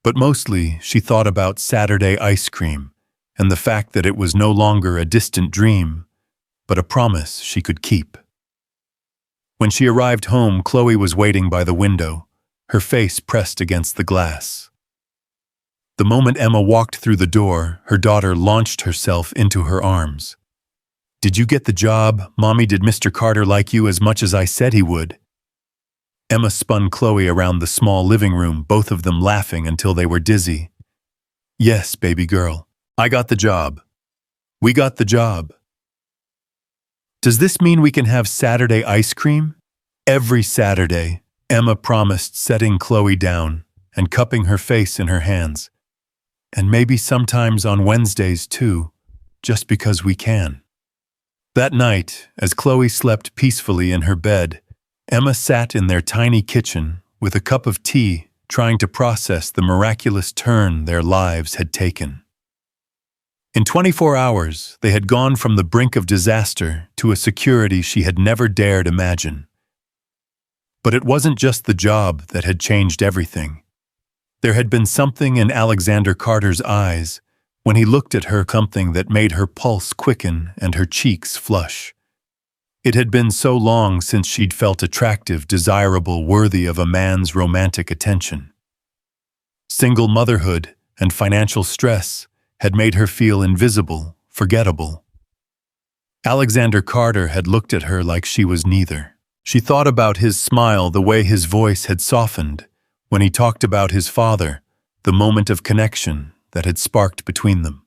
But mostly, she thought about Saturday ice cream and the fact that it was no longer a distant dream, but a promise she could keep. When she arrived home, Chloe was waiting by the window, her face pressed against the glass. The moment Emma walked through the door, her daughter launched herself into her arms. Did you get the job, Mommy? Did Mr. Carter like you as much as I said he would? Emma spun Chloe around the small living room, both of them laughing until they were dizzy. Yes, baby girl. I got the job. We got the job. Does this mean we can have Saturday ice cream? Every Saturday, Emma promised, setting Chloe down and cupping her face in her hands. And maybe sometimes on Wednesdays too, just because we can. That night, as Chloe slept peacefully in her bed, Emma sat in their tiny kitchen with a cup of tea, trying to process the miraculous turn their lives had taken. In 24 hours, they had gone from the brink of disaster to a security she had never dared imagine. But it wasn't just the job that had changed everything. There had been something in Alexander Carter's eyes when he looked at her, something that made her pulse quicken and her cheeks flush. It had been so long since she'd felt attractive, desirable, worthy of a man's romantic attention. Single motherhood and financial stress had made her feel invisible, forgettable. Alexander Carter had looked at her like she was neither. She thought about his smile, the way his voice had softened when he talked about his father, the moment of connection that had sparked between them.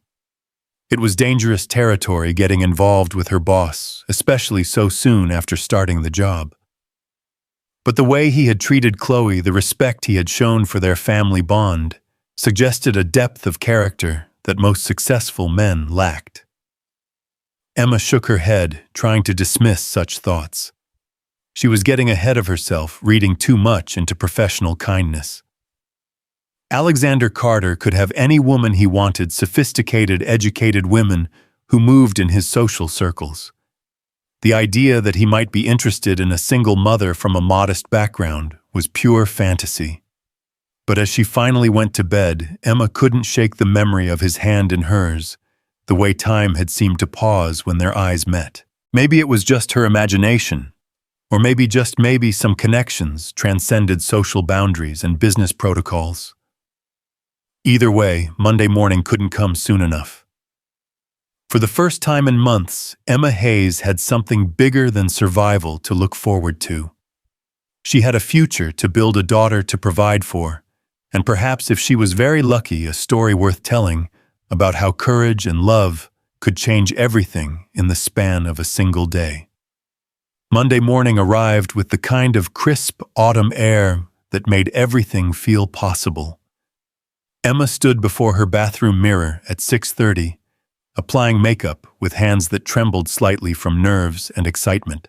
It was dangerous territory getting involved with her boss, especially so soon after starting the job. But the way he had treated Chloe, the respect he had shown for their family bond, suggested a depth of character that most successful men lacked. Emma shook her head, trying to dismiss such thoughts. She was getting ahead of herself, reading too much into professional kindness. Alexander Carter could have any woman he wanted, sophisticated, educated women who moved in his social circles. The idea that he might be interested in a single mother from a modest background was pure fantasy. But as she finally went to bed, Emma couldn't shake the memory of his hand in hers, the way time had seemed to pause when their eyes met. Maybe it was just her imagination, or maybe some connections transcended social boundaries and business protocols. Either way, Monday morning couldn't come soon enough. For the first time in months, Emma Hayes had something bigger than survival to look forward to. She had a future to build, a daughter to provide for, and perhaps, if she was very lucky, a story worth telling about how courage and love could change everything in the span of a single day. Monday morning arrived with the kind of crisp autumn air that made everything feel possible. Emma stood before her bathroom mirror at 6:30, applying makeup with hands that trembled slightly from nerves and excitement.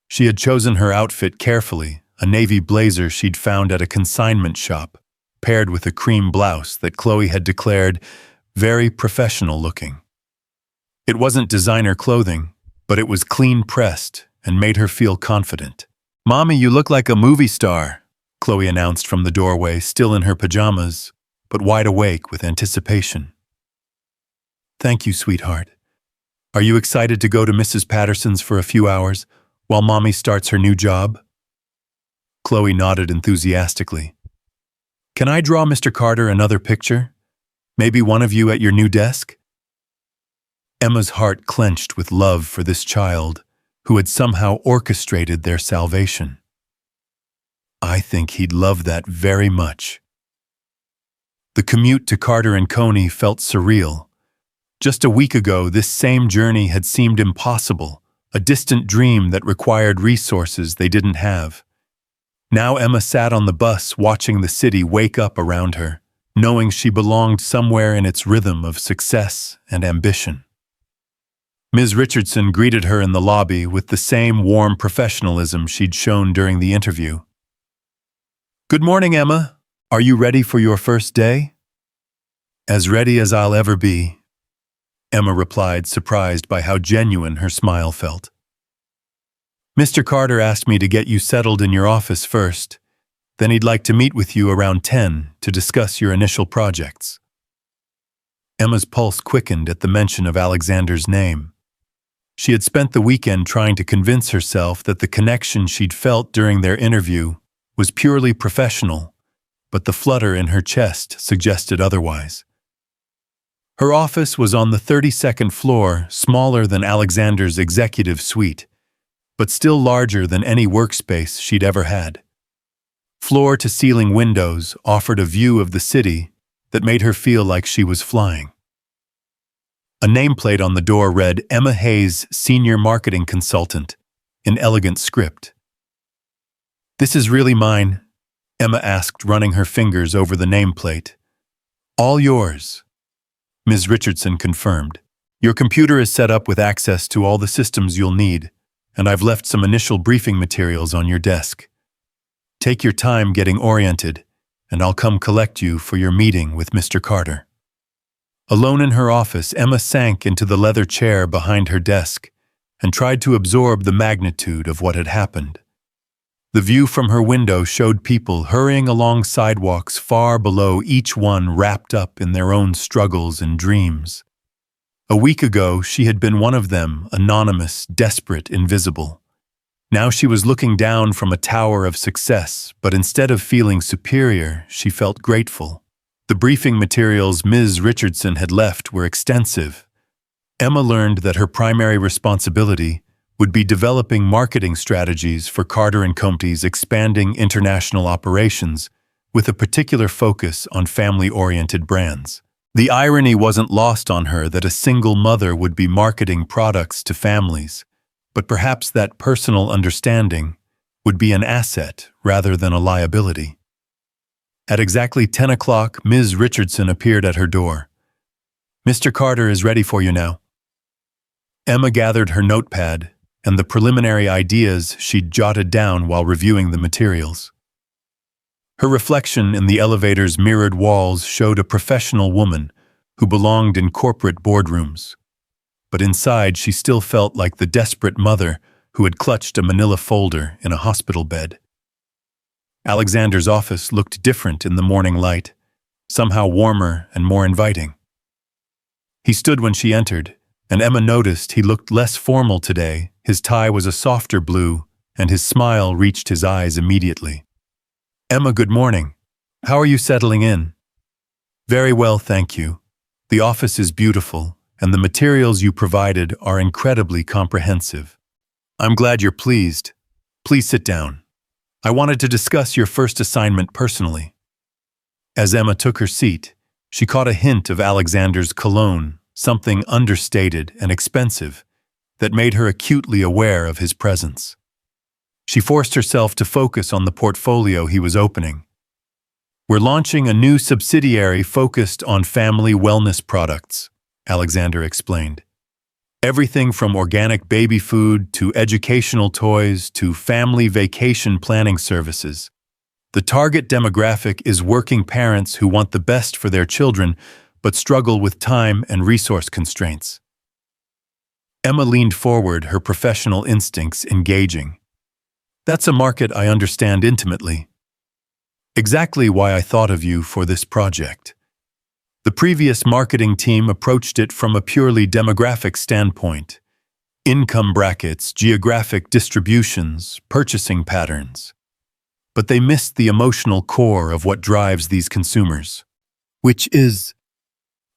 She had chosen her outfit carefully, a navy blazer she'd found at a consignment shop, paired with a cream blouse that Chloe had declared very professional looking. It wasn't designer clothing, but it was clean pressed and made her feel confident. "Mommy, you look like a movie star," Chloe announced from the doorway, still in her pajamas, but wide awake with anticipation. "Thank you, sweetheart. Are you excited to go to Mrs. Patterson's for a few hours while Mommy starts her new job?" Chloe nodded enthusiastically. "Can I draw Mr. Carter another picture? Maybe one of you at your new desk?" Emma's heart clenched with love for this child who had somehow orchestrated their salvation. "I think he'd love that very much." The commute to Carter and Coney felt surreal. Just a week ago, this same journey had seemed impossible, a distant dream that required resources they didn't have. Now Emma sat on the bus watching the city wake up around her, knowing she belonged somewhere in its rhythm of success and ambition. Ms. Richardson greeted her in the lobby with the same warm professionalism she'd shown during the interview. "Good morning, Emma. Are you ready for your first day?" "As ready as I'll ever be," Emma replied, surprised by how genuine her smile felt. "Mr. Carter asked me to get you settled in your office first. Then he'd like to meet with you around 10 to discuss your initial projects." Emma's pulse quickened at the mention of Alexander's name. She had spent the weekend trying to convince herself that the connection she'd felt during their interview was purely professional, but the flutter in her chest suggested otherwise. Her office was on the 32nd floor, smaller than Alexander's executive suite, but still larger than any workspace she'd ever had. Floor-to-ceiling windows offered a view of the city that made her feel like she was flying. A nameplate on the door read Emma Hayes, Senior Marketing Consultant, in elegant script. "This is really mine?" Emma asked, running her fingers over the nameplate. "All yours," Ms. Richardson confirmed. "Your computer is set up with access to all the systems you'll need, and I've left some initial briefing materials on your desk. Take your time getting oriented, and I'll come collect you for your meeting with Mr. Carter." Alone in her office, Emma sank into the leather chair behind her desk and tried to absorb the magnitude of what had happened. The view from her window showed people hurrying along sidewalks far below, each one wrapped up in their own struggles and dreams. A week ago, she had been one of them, anonymous, desperate, invisible. Now she was looking down from a tower of success, but instead of feeling superior, she felt grateful. The briefing materials Ms. Richardson had left were extensive. Emma learned that her primary responsibility would be developing marketing strategies for Carter & Company's expanding international operations, with a particular focus on family-oriented brands. The irony wasn't lost on her that a single mother would be marketing products to families, but perhaps that personal understanding would be an asset rather than a liability. At exactly 10 o'clock, Ms. Richardson appeared at her door. "Mr. Carter is ready for you now." Emma gathered her notepad and the preliminary ideas she'd jotted down while reviewing the materials. Her reflection in the elevator's mirrored walls showed a professional woman who belonged in corporate boardrooms. But inside, she still felt like the desperate mother who had clutched a manila folder in a hospital bed. Alexander's office looked different in the morning light, somehow warmer and more inviting. He stood when she entered, and Emma noticed he looked less formal today. His tie was a softer blue, and his smile reached his eyes immediately. "Emma, good morning. How are you settling in?" "Very well, thank you. The office is beautiful, and the materials you provided are incredibly comprehensive. I'm glad you're pleased. Please sit down. I wanted to discuss your first assignment personally." As Emma took her seat, she caught a hint of Alexander's cologne, something understated and expensive, that made her acutely aware of his presence. She forced herself to focus on the portfolio he was opening. "We're launching a new subsidiary focused on family wellness products," Alexander explained. "Everything from organic baby food to educational toys to family vacation planning services. The target demographic is working parents who want the best for their children but struggle with time and resource constraints." Emma leaned forward, her professional instincts engaging. "That's a market I understand intimately. Exactly why I thought of you for this project. The previous marketing team approached it from a purely demographic standpoint: income brackets, geographic distributions, purchasing patterns. But they missed the emotional core of what drives these consumers, which is—"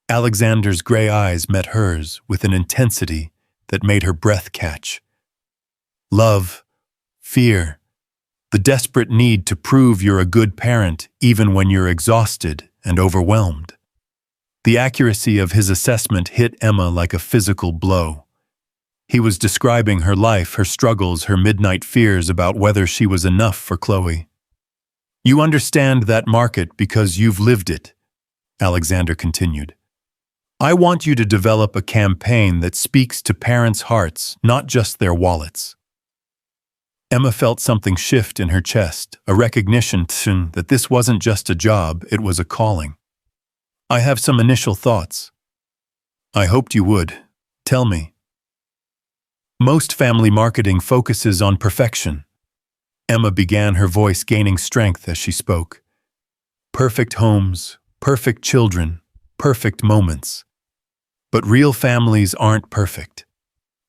Alexander's gray eyes met hers with an intensity that made her breath catch. "Love, fear, the desperate need to prove you're a good parent even when you're exhausted and overwhelmed." The accuracy of his assessment hit Emma like a physical blow. He was describing her life, her struggles, her midnight fears about whether she was enough for Chloe. "You understand that market because you've lived it," Alexander continued. "I want you to develop a campaign that speaks to parents' hearts, not just their wallets." Emma felt something shift in her chest, a recognition that this wasn't just a job, it was a calling. "I have some initial thoughts." "I hoped you would. Tell me." "Most family marketing focuses on perfection." Emma began, her voice gaining strength as she spoke. "Perfect homes, perfect children, perfect moments. But real families aren't perfect.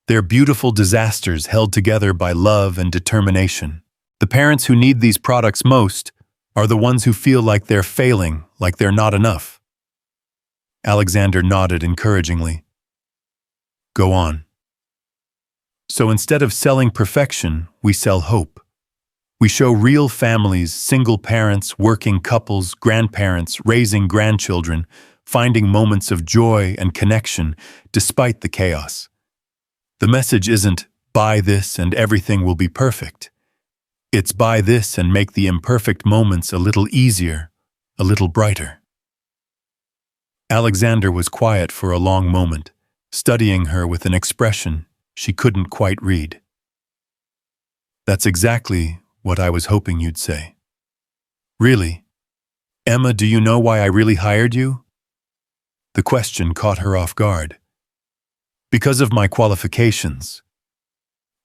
They're beautiful disasters held together by love and determination. The parents who need these products most are the ones who feel like they're failing, like they're not enough." Alexander nodded encouragingly. "Go on." "So instead of selling perfection, we sell hope. We show real families, single parents, working couples, grandparents, raising grandchildren, finding moments of joy and connection despite the chaos. The message isn't, buy this and everything will be perfect. It's buy this and make the imperfect moments a little easier, a little brighter. Alexander was quiet for a long moment, studying her with an expression she couldn't quite read. That's exactly what I was hoping you'd say. Really? Emma, do you know why I really hired you? The question caught her off guard. Because of my qualifications.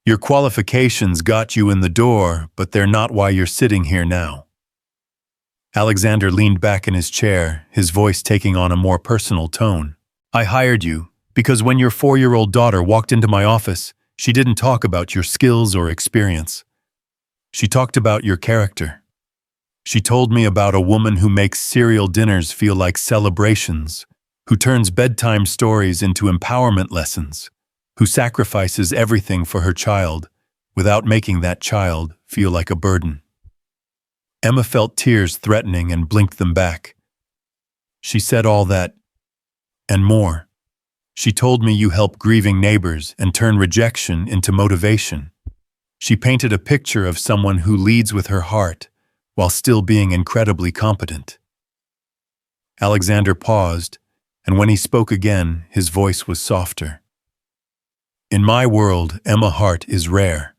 Your qualifications got you in the door, but they're not why you're sitting here now. Alexander leaned back in his chair, his voice taking on a more personal tone. I hired you because when your 4-year-old daughter walked into my office, she didn't talk about your skills or experience. She talked about your character. She told me about a woman who makes serial dinners feel like celebrations, who turns bedtime stories into empowerment lessons, who sacrifices everything for her child without making that child feel like a burden. Emma felt tears threatening and blinked them back. She said all that, and more. She told me you help grieving neighbors and turn rejection into motivation. She painted a picture of someone who leads with her heart while still being incredibly competent. Alexander paused, and when he spoke again, his voice was softer. In my world, Emma Hart is rare.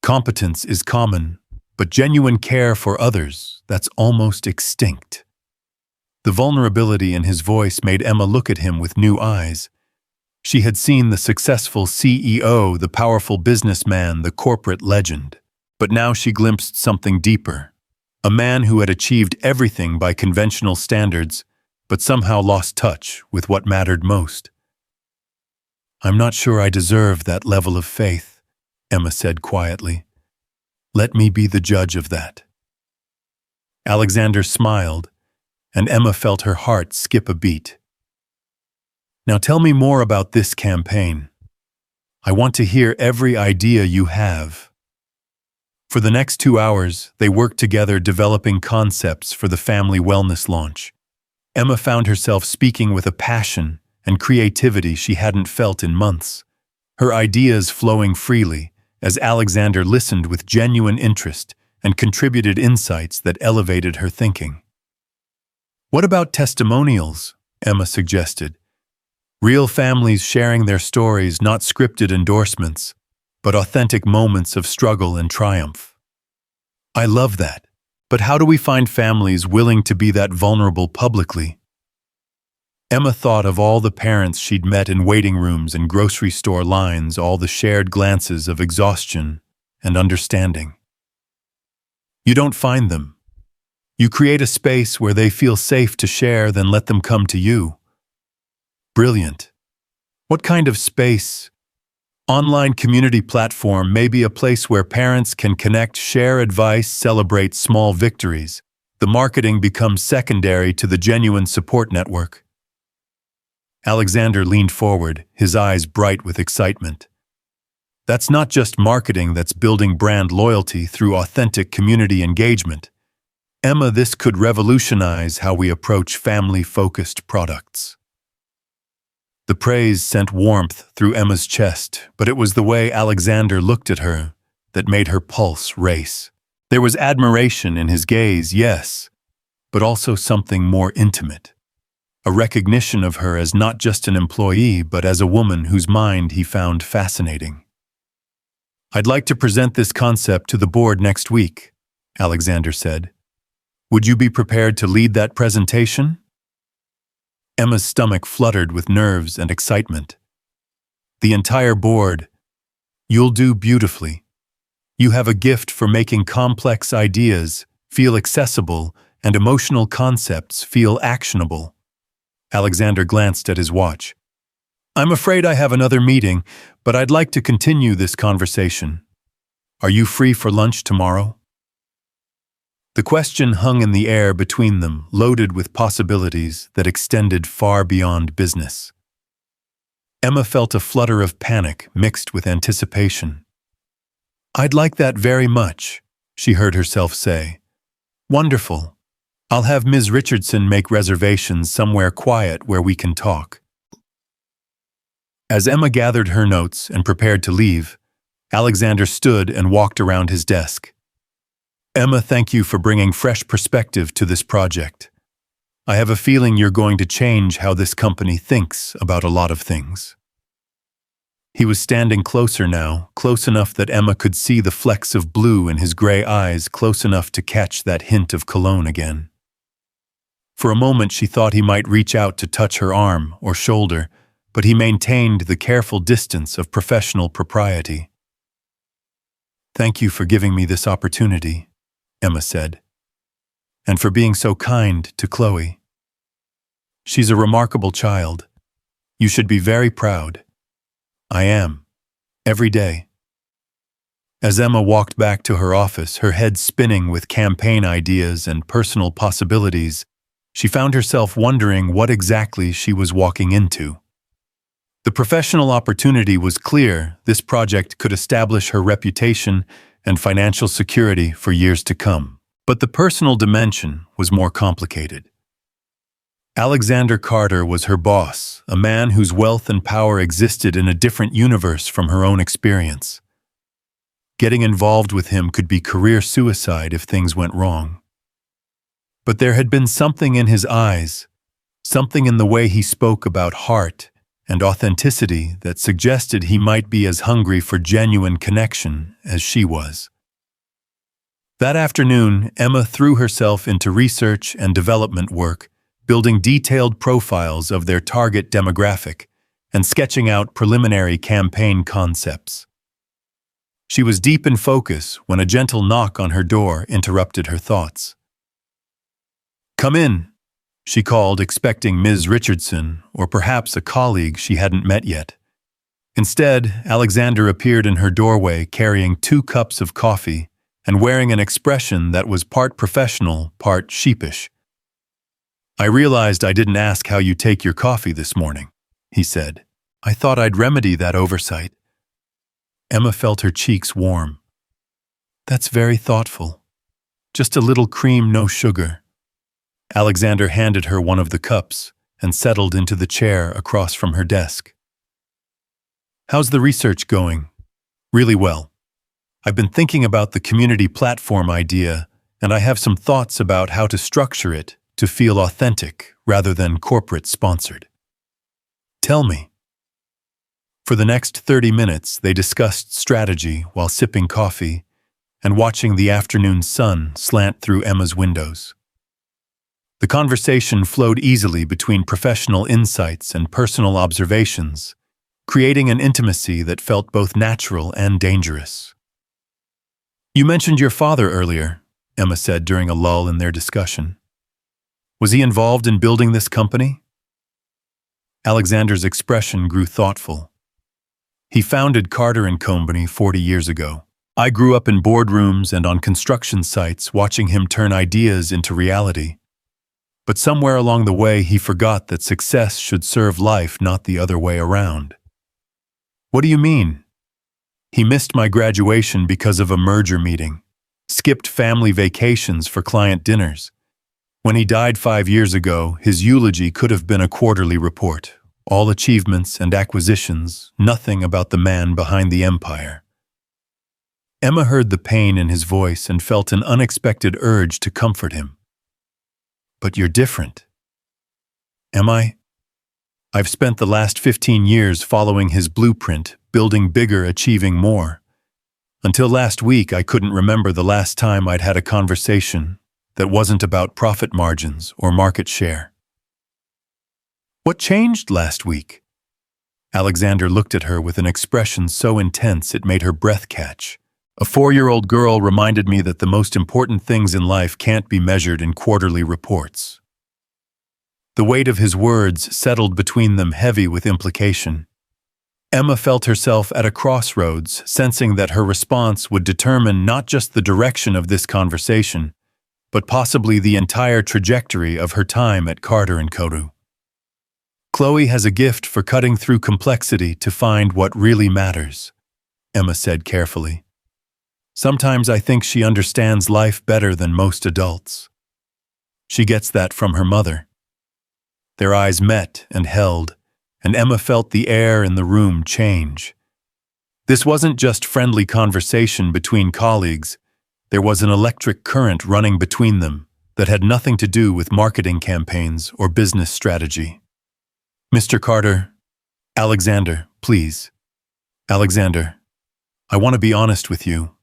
Competence is common, but genuine care for others, that's almost extinct. The vulnerability in his voice made Emma look at him with new eyes. She had seen the successful CEO, the powerful businessman, the corporate legend. But now she glimpsed something deeper. A man who had achieved everything by conventional standards, but somehow lost touch with what mattered most. I'm not sure I deserve that level of faith, Emma said quietly. Let me be the judge of that. Alexander smiled, and Emma felt her heart skip a beat. Now tell me more about this campaign. I want to hear every idea you have. For the next 2 hours, they worked together developing concepts for the family wellness launch. Emma found herself speaking with a passion and creativity she hadn't felt in months, her ideas flowing freely as Alexander listened with genuine interest and contributed insights that elevated her thinking. What about testimonials? Emma suggested. Real families sharing their stories, not scripted endorsements, but authentic moments of struggle and triumph. I love that, but how do we find families willing to be that vulnerable publicly? Emma thought of all the parents she'd met in waiting rooms and grocery store lines, all the shared glances of exhaustion and understanding. You don't find them. You create a space where they feel safe to share, then let them come to you. Brilliant. What kind of space? Online community platform may be a place where parents can connect, share advice, celebrate small victories. The marketing becomes secondary to the genuine support network. Alexander leaned forward, his eyes bright with excitement. That's not just marketing, that's building brand loyalty through authentic community engagement. Emma, this could revolutionize how we approach family-focused products. The praise sent warmth through Emma's chest, but it was the way Alexander looked at her that made her pulse race. There was admiration in his gaze, yes, but also something more intimate. A recognition of her as not just an employee, but as a woman whose mind he found fascinating. I'd like to present this concept to the board next week, Alexander said. Would you be prepared to lead that presentation? Emma's stomach fluttered with nerves and excitement. The entire board. You'll do beautifully. You have a gift for making complex ideas feel accessible and emotional concepts feel actionable. Alexander glanced at his watch. I'm afraid I have another meeting, but I'd like to continue this conversation. Are you free for lunch tomorrow? The question hung in the air between them, loaded with possibilities that extended far beyond business. Emma felt a flutter of panic mixed with anticipation. I'd like that very much, she heard herself say. Wonderful. I'll have Ms. Richardson make reservations somewhere quiet where we can talk. As Emma gathered her notes and prepared to leave, Alexander stood and walked around his desk. Emma, thank you for bringing fresh perspective to this project. I have a feeling you're going to change how this company thinks about a lot of things. He was standing closer now, close enough that Emma could see the flecks of blue in his gray eyes, close enough to catch that hint of cologne again. For a moment she thought he might reach out to touch her arm or shoulder, but he maintained the careful distance of professional propriety. Thank you for giving me this opportunity, Emma said, and for being so kind to Chloe. She's a remarkable child. You should be very proud. I am. Every day. As Emma walked back to her office, her head spinning with campaign ideas and personal possibilities, she found herself wondering what exactly she was walking into. The professional opportunity was clear. This project could establish her reputation and financial security for years to come. But the personal dimension was more complicated. Alexander Carter was her boss, a man whose wealth and power existed in a different universe from her own experience. Getting involved with him could be career suicide if things went wrong. But there had been something in his eyes, something in the way he spoke about heart and authenticity that suggested he might be as hungry for genuine connection as she was. That afternoon, Emma threw herself into research and development work, building detailed profiles of their target demographic and sketching out preliminary campaign concepts. She was deep in focus when a gentle knock on her door interrupted her thoughts. "Come in," she called, expecting Ms. Richardson or perhaps a colleague she hadn't met yet. Instead, Alexander appeared in her doorway carrying 2 cups of coffee and wearing an expression that was part professional, part sheepish. "I realized I didn't ask how you take your coffee this morning," he said. "I thought I'd remedy that oversight." Emma felt her cheeks warm. "That's very thoughtful. Just a little cream, no sugar." Alexander handed her one of the cups and settled into the chair across from her desk. "How's the research going?" "Really well. I've been thinking about the community platform idea, and I have some thoughts about how to structure it to feel authentic rather than corporate-sponsored." "Tell me." For the next 30 minutes, they discussed strategy while sipping coffee and watching the afternoon sun slant through Emma's windows. The conversation flowed easily between professional insights and personal observations, creating an intimacy that felt both natural and dangerous. "You mentioned your father earlier," Emma said during a lull in their discussion. "Was he involved in building this company?" Alexander's expression grew thoughtful. "He founded Carter & Company 40 years ago. I grew up in boardrooms and on construction sites watching him turn ideas into reality. But somewhere along the way he forgot that success should serve life, not the other way around." "What do you mean?" "He missed my graduation because of a merger meeting, skipped family vacations for client dinners. When he died 5 years ago, his eulogy could have been a quarterly report. All achievements and acquisitions, nothing about the man behind the empire." Emma heard the pain in his voice and felt an unexpected urge to comfort him. "But you're different." "Am I?" "I've spent the last 15 years following his blueprint, building bigger, achieving more. Until last week, I couldn't remember the last time I'd had a conversation that wasn't about profit margins or market share." "What changed last week?" Alexander looked at her with an expression so intense it made her breath catch. "A 4-year-old girl reminded me that the most important things in life can't be measured in quarterly reports." The weight of his words settled between them, heavy with implication. Emma felt herself at a crossroads, sensing that her response would determine not just the direction of this conversation, but possibly the entire trajectory of her time at Carter & Company. "Chloe has a gift for cutting through complexity to find what really matters," Emma said carefully. "Sometimes I think she understands life better than most adults." She gets that from her mother." Their eyes met and held, and Emma felt the air in the room change. This wasn't just friendly conversation between colleagues. There was an electric current running between them that had nothing to do with marketing campaigns or business strategy. "Mr. Carter, Alexander, please. Alexander, I want to be honest with you.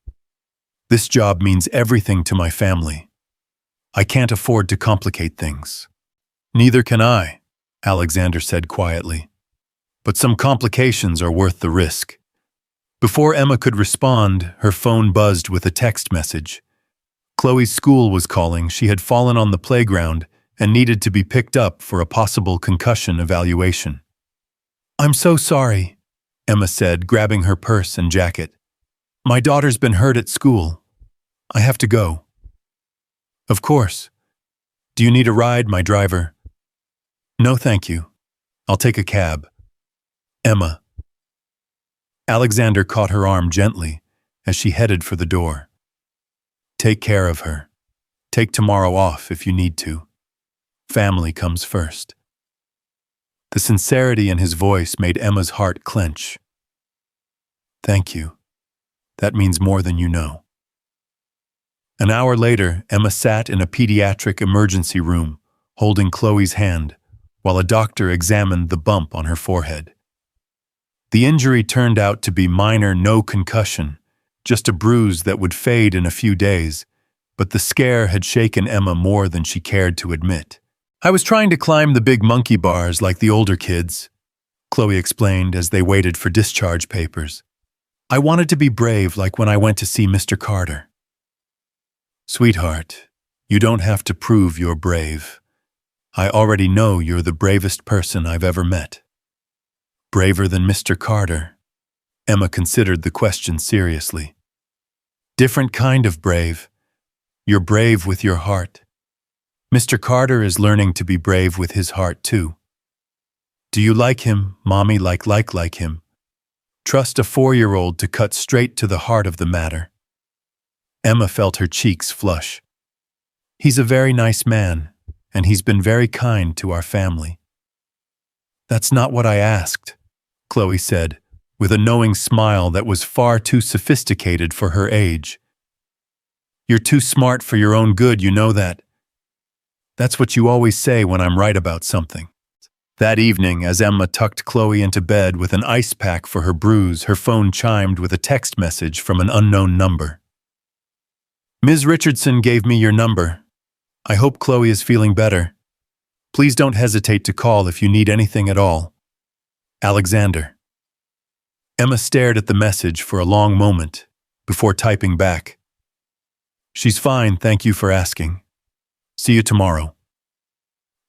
This job means everything to my family. I can't afford to complicate things." "Neither can I," Alexander said quietly. "But some complications are worth the risk." Before Emma could respond, her phone buzzed with a text message. Chloe's school was calling. She had fallen on the playground and needed to be picked up for a possible concussion evaluation. "I'm so sorry," Emma said, grabbing her purse and jacket. "My daughter's been hurt at school. I have to go." "Of course. Do you need a ride, my driver?" "No, thank you. I'll take a cab." "Emma." Alexander caught her arm gently as she headed for the door. "Take care of her. Take tomorrow off if you need to. Family comes first." The sincerity in his voice made Emma's heart clench. "Thank you. That means more than you know." An hour later, Emma sat in a pediatric emergency room, holding Chloe's hand, while a doctor examined the bump on her forehead. The injury turned out to be minor, no concussion, just a bruise that would fade in a few days, but the scare had shaken Emma more than she cared to admit. "I was trying to climb the big monkey bars like the older kids," Chloe explained as they waited for discharge papers. "I wanted to be brave like when I went to see Mr. Carter." "Sweetheart, you don't have to prove you're brave. I already know you're the bravest person I've ever met." "Braver than Mr. Carter?" Emma considered the question seriously. "Different kind of brave. You're brave with your heart. Mr. Carter is learning to be brave with his heart too. Do you like him, Mommy, like him? Trust a 4-year-old to cut straight to the heart of the matter." Emma felt her cheeks flush. "He's a very nice man, and he's been very kind to our family." "That's not what I asked," Chloe said, with a knowing smile that was far too sophisticated for her age. "You're too smart for your own good, you know that. That's what you always say when I'm right about something." That evening, as Emma tucked Chloe into bed with an ice pack for her bruise, her phone chimed with a text message from an unknown number. "Ms. Richardson gave me your number. I hope Chloe is feeling better. Please don't hesitate to call if you need anything at all. Alexander." Emma stared at the message for a long moment before typing back. "She's fine, thank you for asking. See you tomorrow."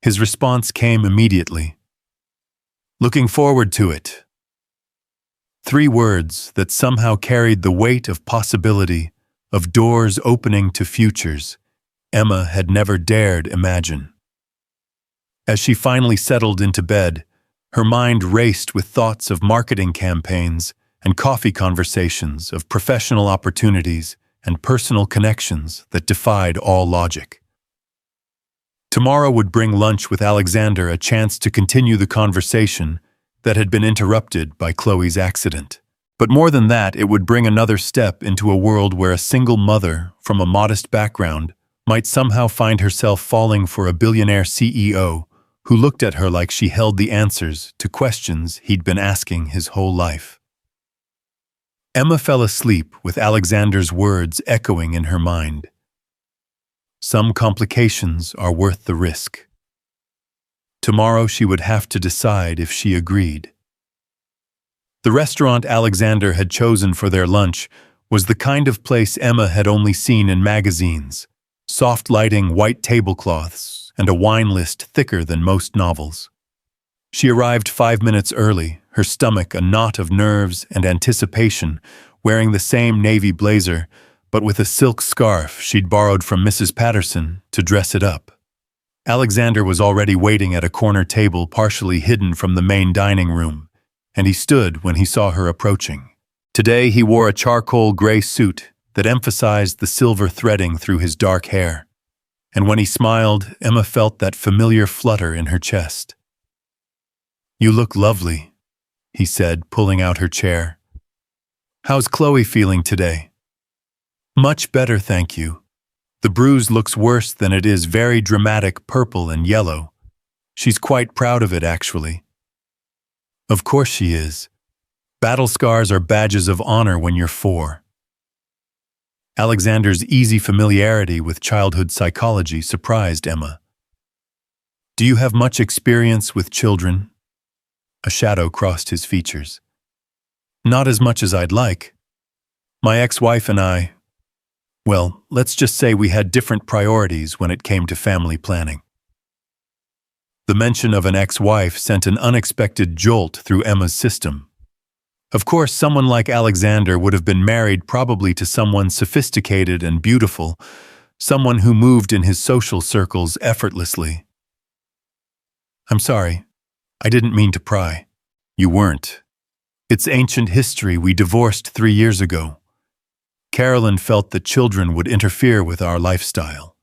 His response came immediately. "Looking forward to it." 3 words that somehow carried the weight of possibility, of doors opening to futures Emma had never dared imagine. As she finally settled into bed, her mind raced with thoughts of marketing campaigns and coffee conversations, of professional opportunities and personal connections that defied all logic. Tomorrow would bring lunch with Alexander a chance to continue the conversation that had been interrupted by Chloe's accident. But more than that, it would bring another step into a world where a single mother from a modest background might somehow find herself falling for a billionaire CEO who looked at her like she held the answers to questions he'd been asking his whole life. Emma fell asleep with Alexander's words echoing in her mind. Some complications are worth the risk. Tomorrow she would have to decide if she agreed. The restaurant Alexander had chosen for their lunch was the kind of place Emma had only seen in magazines: soft lighting, white tablecloths, and a wine list thicker than most novels. She arrived 5 minutes early, her stomach a knot of nerves and anticipation, wearing the same navy blazer, but with a silk scarf she'd borrowed from Mrs. Patterson to dress it up. Alexander was already waiting at a corner table partially hidden from the main dining room, and he stood when he saw her approaching. Today he wore a charcoal gray suit that emphasized the silver threading through his dark hair. and when he smiled, Emma felt that familiar flutter in her chest. "You look lovely," he said, pulling out her chair. "How's Chloe feeling today?" "Much better, thank you. The bruise looks worse than it is, very dramatic purple and yellow. She's quite proud of it, actually." "Of course she is. Battle scars are badges of honor when you're 4. Alexander's easy familiarity with childhood psychology surprised Emma. "Do you have much experience with children?" A shadow crossed his features. "Not as much as I'd like. My ex-wife and I, well, let's just say we had different priorities when it came to family planning." The mention of an ex-wife sent an unexpected jolt through Emma's system. Of course, someone like Alexander would have been married probably to someone sophisticated and beautiful, someone who moved in his social circles effortlessly. "I'm sorry. I didn't mean to pry." "You weren't. It's ancient history. We divorced 3 years ago. Carolyn felt that children would interfere with our lifestyle."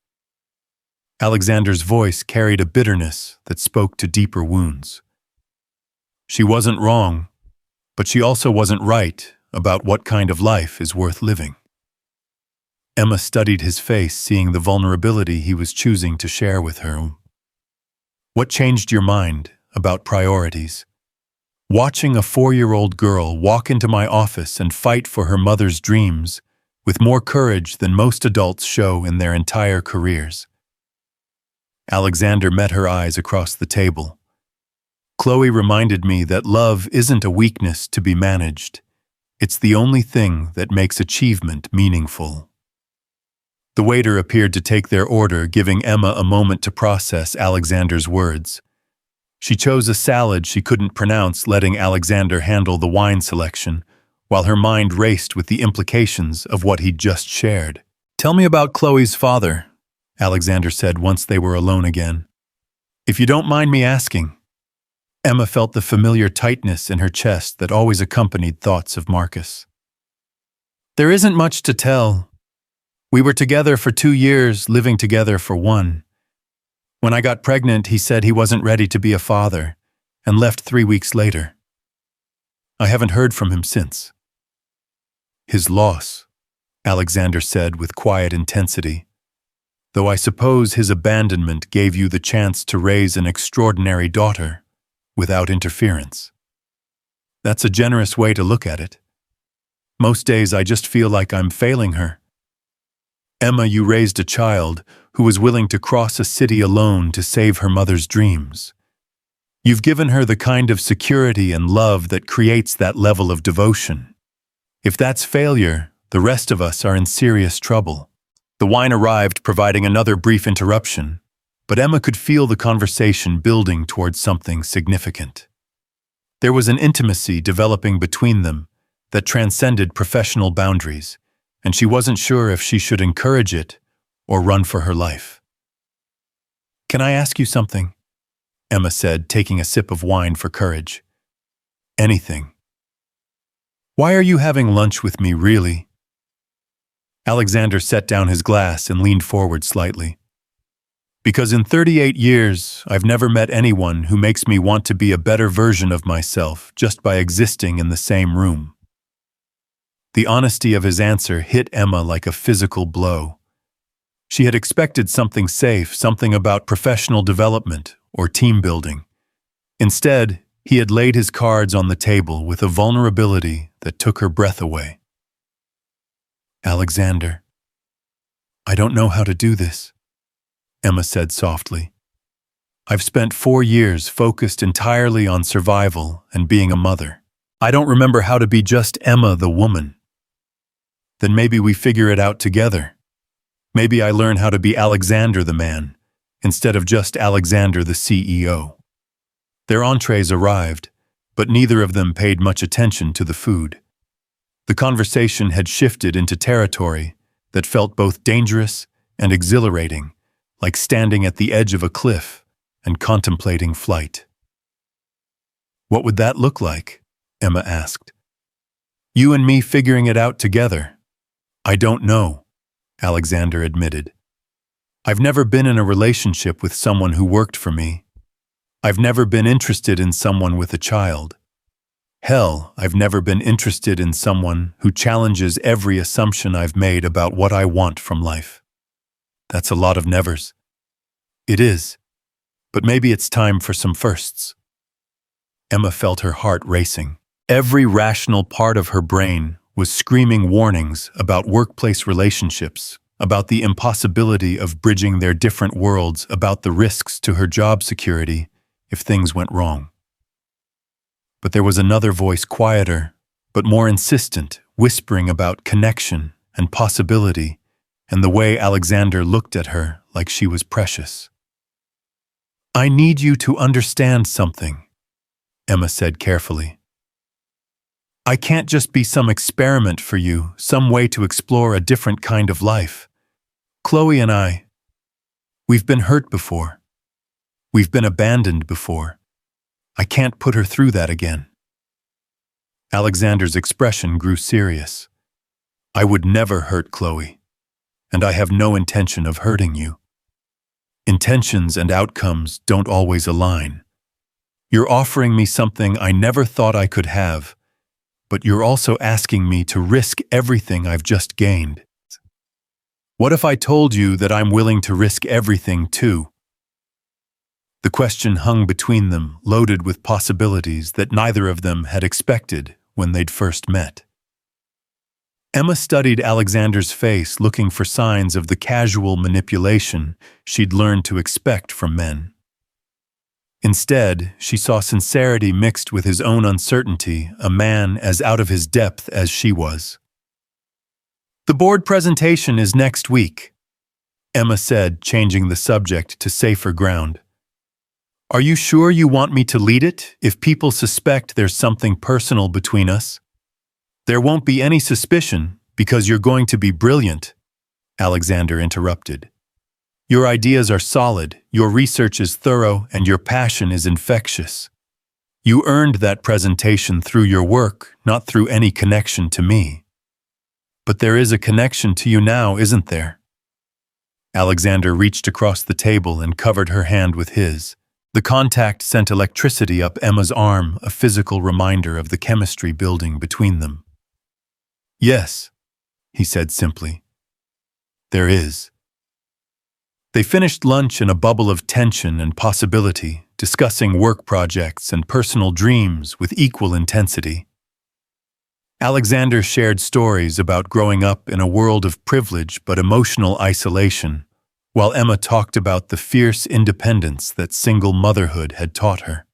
Alexander's voice carried a bitterness that spoke to deeper wounds. "She wasn't wrong, but she also wasn't right about what kind of life is worth living." Emma studied his face, seeing the vulnerability he was choosing to share with her. "What changed your mind about priorities?" "Watching a 4-year-old girl walk into my office and fight for her mother's dreams with more courage than most adults show in their entire careers." Alexander met her eyes across the table. "Chloe reminded me that love isn't a weakness to be managed. It's the only thing that makes achievement meaningful." The waiter appeared to take their order, giving Emma a moment to process Alexander's words. She chose a salad she couldn't pronounce, letting Alexander handle the wine selection, while her mind raced with the implications of what he'd just shared. "Tell me about Chloe's father," Alexander said once they were alone again. "If you don't mind me asking." Emma felt the familiar tightness in her chest that always accompanied thoughts of Marcus. "There isn't much to tell. We were together for 2 years, living together for 1. When I got pregnant, he said he wasn't ready to be a father, and left 3 weeks later. I haven't heard from him since." "His loss," Alexander said with quiet intensity. "Though I suppose his abandonment gave you the chance to raise an extraordinary daughter without interference." "That's a generous way to look at it. Most days I just feel like I'm failing her." "Emma, you raised a child who was willing to cross a city alone to save her mother's dreams. You've given her the kind of security and love that creates that level of devotion. If that's failure, the rest of us are in serious trouble." The wine arrived, providing another brief interruption, but Emma could feel the conversation building towards something significant. There was an intimacy developing between them that transcended professional boundaries, and she wasn't sure if she should encourage it or run for her life. "Can I ask you something?" Emma said, taking a sip of wine for courage. "Anything." "Why are you having lunch with me, really?" Alexander set down his glass and leaned forward slightly. "Because in 38 years, I've never met anyone who makes me want to be a better version of myself just by existing in the same room." The honesty of his answer hit Emma like a physical blow. She had expected something safe, something about professional development or team building. Instead, he had laid his cards on the table with a vulnerability that took her breath away. "Alexander, I don't know how to do this," Emma said softly. "I've spent 4 years focused entirely on survival and being a mother. I don't remember how to be just Emma the woman." "Then maybe we figure it out together. Maybe I learn how to be Alexander the man, instead of just Alexander the CEO." Their entrees arrived, but neither of them paid much attention to the food. The conversation had shifted into territory that felt both dangerous and exhilarating, like standing at the edge of a cliff and contemplating flight. "What would that look like?" Emma asked. "You and me figuring it out together." "I don't know," Alexander admitted. I've never been in a relationship with someone who worked for me. I've never been interested in someone with a child. Hell, I've never been interested in someone who challenges every assumption I've made about what I want from life. That's a lot of nevers. It is, but maybe it's time for some firsts. Emma felt her heart racing. Every rational part of her brain was screaming warnings about workplace relationships, about the impossibility of bridging their different worlds, about the risks to her job security if things went wrong. But there was another voice, quieter, but more insistent, whispering about connection and possibility, and the way Alexander looked at her like she was precious. "I need you to understand something," Emma said carefully. "I can't just be some experiment for you, some way to explore a different kind of life. Chloe and we've been hurt before. We've been abandoned before. I can't put her through that again." Alexander's expression grew serious. "I would never hurt Chloe, and I have no intention of hurting you. Intentions and outcomes don't always align. You're offering me something I never thought I could have, but you're also asking me to risk everything I've just gained. What if I told you that I'm willing to risk everything too?" The question hung between them, loaded with possibilities that neither of them had expected when they'd first met. Emma studied Alexander's face, looking for signs of the casual manipulation she'd learned to expect from men. Instead, she saw sincerity mixed with his own uncertainty, a man as out of his depth as she was. "The board presentation is next week," Emma said, changing the subject to safer ground. "Are you sure you want me to lead it if people suspect there's something personal between us?" "There won't be any suspicion because you're going to be brilliant," Alexander interrupted. "Your ideas are solid, your research is thorough, and your passion is infectious. You earned that presentation through your work, not through any connection to me. But there is a connection to you now, isn't there?" Alexander reached across the table and covered her hand with his. The contact sent electricity up Emma's arm, a physical reminder of the chemistry building between them. "Yes," he said simply. "There is." They finished lunch in a bubble of tension and possibility, discussing work projects and personal dreams with equal intensity. Alexander shared stories about growing up in a world of privilege but emotional isolation, while Emma talked about the fierce independence that single motherhood had taught her.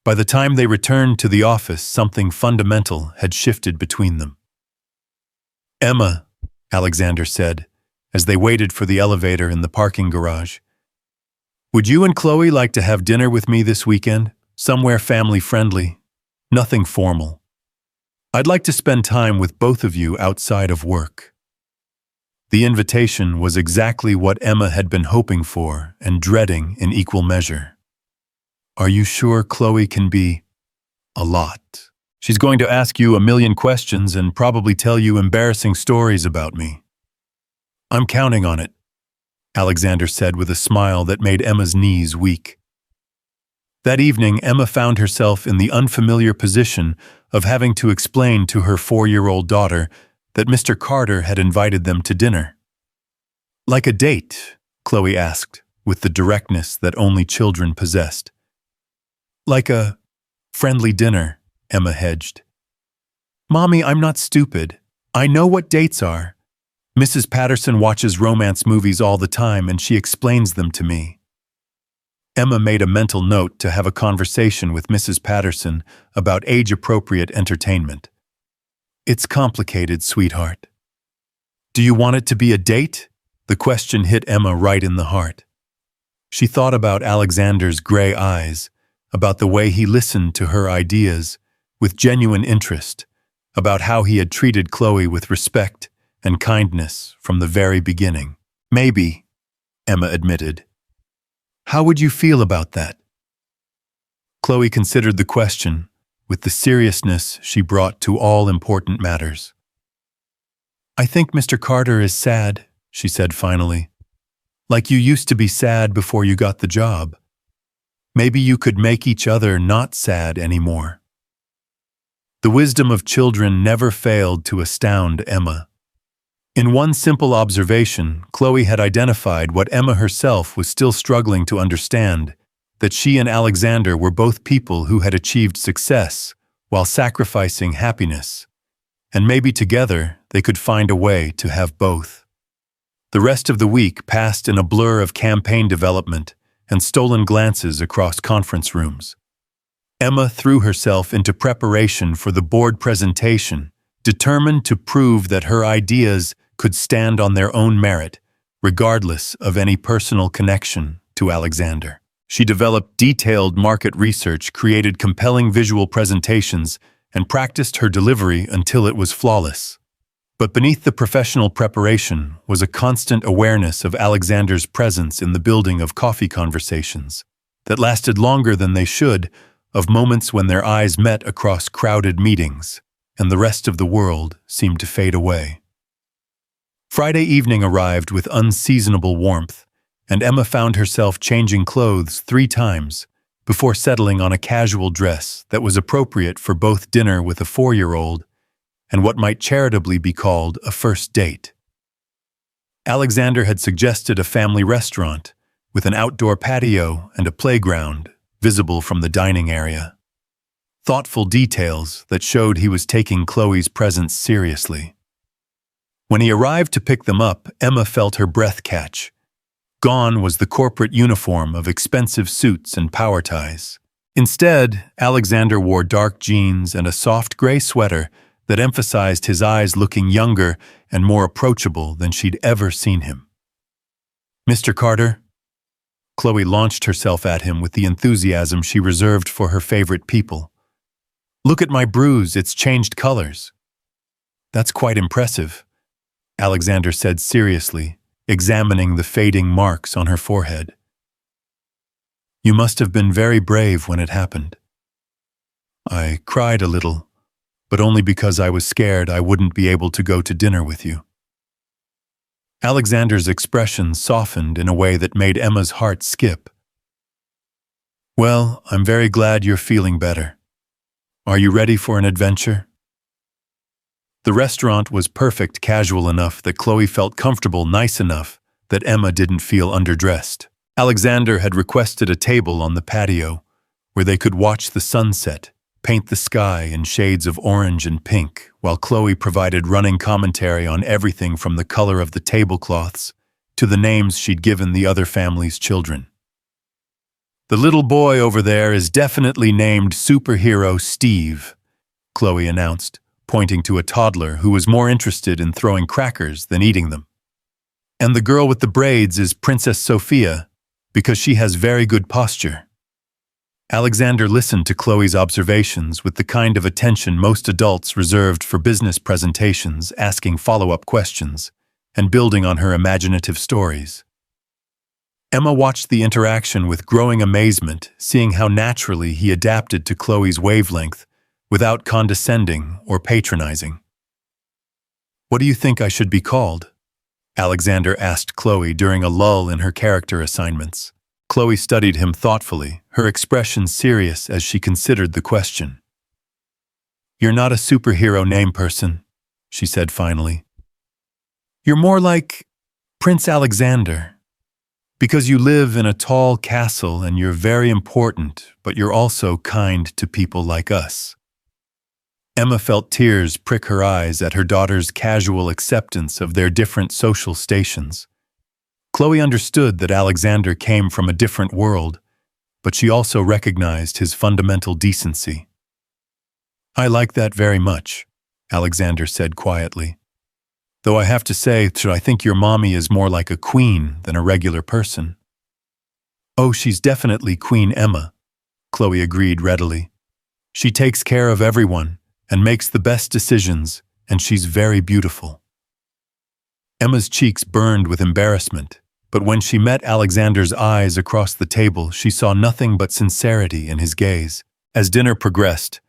By the time they returned to the office, something fundamental had shifted between them. "Emma," Alexander said, as they waited for the elevator in the parking garage, "would you and Chloe like to have dinner with me this weekend? Somewhere family-friendly, nothing formal. I'd like to spend time with both of you outside of work." The invitation was exactly what Emma had been hoping for and dreading in equal measure. "Are you sure Chloe can be a lot? She's going to ask you a million questions and probably tell you embarrassing stories about me." "I'm counting on it," Alexander said with a smile that made Emma's knees weak. That evening, Emma found herself in the unfamiliar position of having to explain to her 4-year-old daughter that Mr. Carter had invited them to dinner. "Like a date?" Chloe asked, with the directness that only children possessed. "Like a friendly dinner," Emma hedged. "Mommy, I'm not stupid. I know what dates are. Mrs. Patterson watches romance movies all the time and she explains them to me." Emma made a mental note to have a conversation with Mrs. Patterson about age-appropriate entertainment. "It's complicated, sweetheart." "Do you want it to be a date?" The question hit Emma right in the heart. She thought about Alexander's gray eyes, about the way he listened to her ideas with genuine interest, about how he had treated Chloe with respect and kindness from the very beginning. "Maybe," Emma admitted. "How would you feel about that?" Chloe considered the question with the seriousness she brought to all important matters. "I think Mr. Carter is sad," she said finally. Like you used to be sad before you got the job. Maybe you could make each other not sad anymore. The wisdom of children never failed to astound Emma. In one simple observation, Chloe had identified what Emma herself was still struggling to understand, that she and Alexander were both people who had achieved success while sacrificing happiness, and maybe together they could find a way to have both. The rest of the week passed in a blur of campaign development and stolen glances across conference rooms. Emma threw herself into preparation for the board presentation, determined to prove that her ideas could stand on their own merit, regardless of any personal connection to Alexander. She developed detailed market research, created compelling visual presentations, and practiced her delivery until it was flawless. But beneath the professional preparation was a constant awareness of Alexander's presence in the building of coffee conversations that lasted longer than they should, of moments when their eyes met across crowded meetings, and the rest of the world seemed to fade away. Friday evening arrived with unseasonable warmth, and Emma found herself changing clothes 3 times before settling on a casual dress that was appropriate for both dinner with a 4-year-old and what might charitably be called a first date. Alexander had suggested a family restaurant with an outdoor patio and a playground visible from the dining area. Thoughtful details that showed he was taking Chloe's presence seriously. When he arrived to pick them up, Emma felt her breath catch. Gone was the corporate uniform of expensive suits and power ties. Instead, Alexander wore dark jeans and a soft gray sweater that emphasized his eyes looking younger and more approachable than she'd ever seen him. "Mr. Carter?" Chloe launched herself at him with the enthusiasm she reserved for her favorite people. "Look at my bruise, it's changed colors." "That's quite impressive," Alexander said seriously, examining the fading marks on her forehead. "You must have been very brave when it happened." "I cried a little, but only because I was scared I wouldn't be able to go to dinner with you." Alexander's expression softened in a way that made Emma's heart skip. "Well, I'm very glad you're feeling better. Are you ready for an adventure?" The restaurant was perfect, casual enough that Chloe felt comfortable, nice enough that Emma didn't feel underdressed. Alexander had requested a table on the patio where they could watch the sunset, paint the sky in shades of orange and pink, while Chloe provided running commentary on everything from the color of the tablecloths to the names she'd given the other family's children. "The little boy over there is definitely named Superhero Steve," Chloe announced, pointing to a toddler who was more interested in throwing crackers than eating them. "And the girl with the braids is Princess Sophia, because she has very good posture." Alexander listened to Chloe's observations with the kind of attention most adults reserved for business presentations, asking follow-up questions and building on her imaginative stories. Emma watched the interaction with growing amazement, seeing how naturally he adapted to Chloe's wavelength without condescending or patronizing. "What do you think I should be called?" Alexander asked Chloe during a lull in her character assignments. Chloe studied him thoughtfully, her expression serious as she considered the question. "You're not a superhero name person," she said finally. "You're more like Prince Alexander, because you live in a tall castle and you're very important, but you're also kind to people like us." Emma felt tears prick her eyes at her daughter's casual acceptance of their different social stations. Chloe understood that Alexander came from a different world, but she also recognized his fundamental decency. "I like that very much," Alexander said quietly. "Though I have to say that I think your mommy is more like a queen than a regular person." "Oh, she's definitely Queen Emma," Chloe agreed readily. "She takes care of everyone and makes the best decisions, and she's very beautiful." Emma's cheeks burned with embarrassment, but when she met Alexander's eyes across the table, she saw nothing but sincerity in his gaze. As dinner progressed,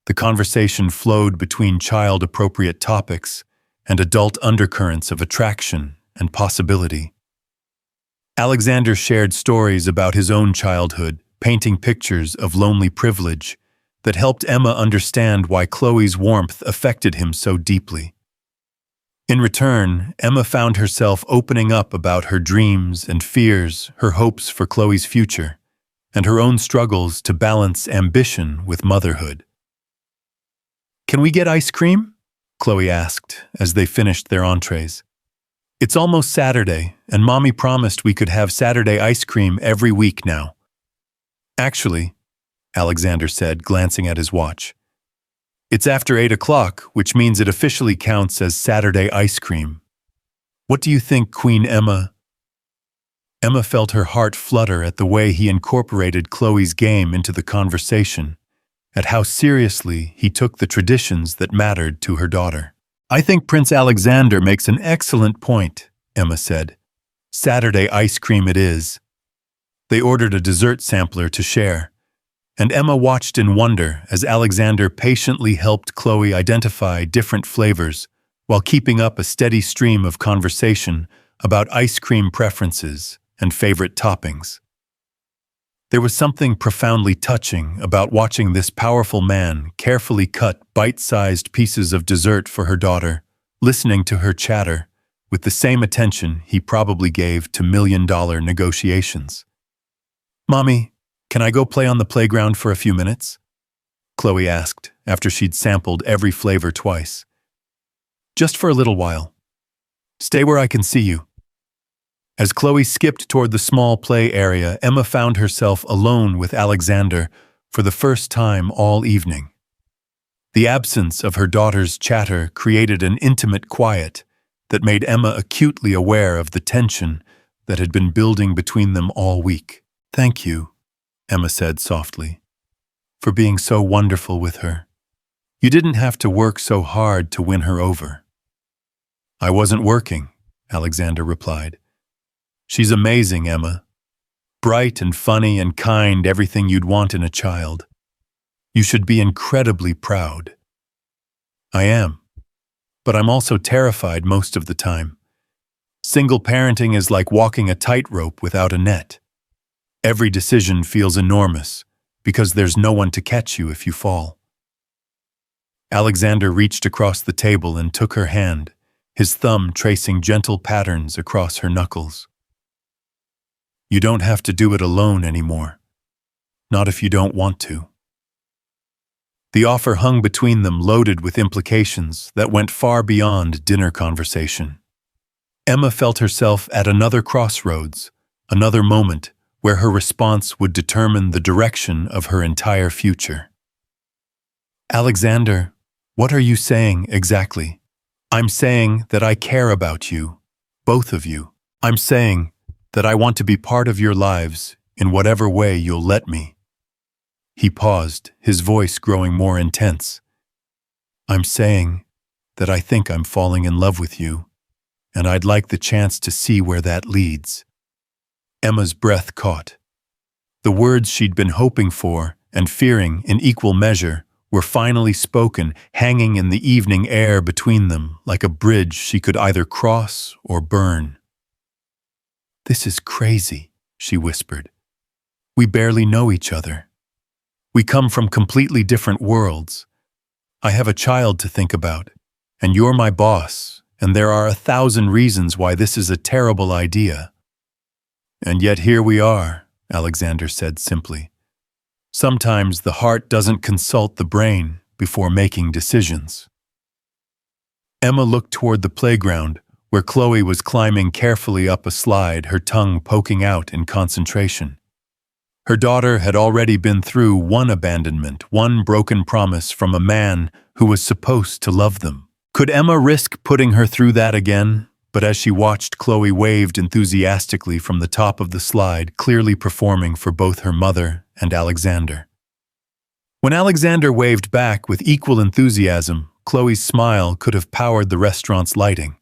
the conversation flowed between child-appropriate topics and adult undercurrents of attraction and possibility. Alexander shared stories about his own childhood, painting pictures of lonely privilege that helped Emma understand why Chloe's warmth affected him so deeply. In return, Emma found herself opening up about her dreams and fears, her hopes for Chloe's future, and her own struggles to balance ambition with motherhood. "Can we get ice cream?" Chloe asked as they finished their entrees. "It's almost Saturday, and Mommy promised we could have Saturday ice cream every week now." "Actually," Alexander said, glancing at his watch, "it's after 8 o'clock, which means it officially counts as Saturday ice cream. What do you think, Queen Emma?" Emma felt her heart flutter at the way he incorporated Chloe's game into the conversation, at how seriously he took the traditions that mattered to her daughter. "I think Prince Alexander makes an excellent point," Emma said. "Saturday ice cream it is." They ordered a dessert sampler to share, and Emma watched in wonder as Alexander patiently helped Chloe identify different flavors while keeping up a steady stream of conversation about ice cream preferences and favorite toppings. There was something profoundly touching about watching this powerful man carefully cut bite-sized pieces of dessert for her daughter, listening to her chatter with the same attention he probably gave to million-dollar negotiations. "Mommy, can I go play on the playground for a few minutes?" Chloe asked after she'd sampled every flavor twice. "Just for a little while. Stay where I can see you." As Chloe skipped toward the small play area, Emma found herself alone with Alexander for the first time all evening. The absence of her daughter's chatter created an intimate quiet that made Emma acutely aware of the tension that had been building between them all week. "Thank you," Emma said softly, "for being so wonderful with her. You didn't have to work so hard to win her over." "I wasn't working," Alexander replied. "She's amazing, Emma. Bright and funny and kind, everything you'd want in a child. You should be incredibly proud." "I am, but I'm also terrified most of the time. Single parenting is like walking a tightrope without a net. Every decision feels enormous because there's no one to catch you if you fall." Alexander reached across the table and took her hand, his thumb tracing gentle patterns across her knuckles. "You don't have to do it alone anymore. Not if you don't want to." The offer hung between them, loaded with implications that went far beyond dinner conversation. Emma felt herself at another crossroads, another moment where her response would determine the direction of her entire future. "Alexander, what are you saying exactly?" "I'm saying that I care about you, both of you. I'm saying that I want to be part of your lives in whatever way you'll let me." He paused, his voice growing more intense. "I'm saying that I think I'm falling in love with you, and I'd like the chance to see where that leads." Emma's breath caught. The words she'd been hoping for and fearing in equal measure were finally spoken, hanging in the evening air between them like a bridge she could either cross or burn. "This is crazy," she whispered. "We barely know each other. We come from completely different worlds. I have a child to think about, and you're my boss, and there are 1,000 reasons why this is a terrible idea." "And yet here we are," Alexander said simply. "Sometimes the heart doesn't consult the brain before making decisions." Emma looked toward the playground, where Chloe was climbing carefully up a slide, her tongue poking out in concentration. Her daughter had already been through one abandonment, one broken promise from a man who was supposed to love them. Could Emma risk putting her through that again? But as she watched, Chloe waved enthusiastically from the top of the slide, clearly performing for both her mother and Alexander. When Alexander waved back with equal enthusiasm, Chloe's smile could have powered the restaurant's lighting.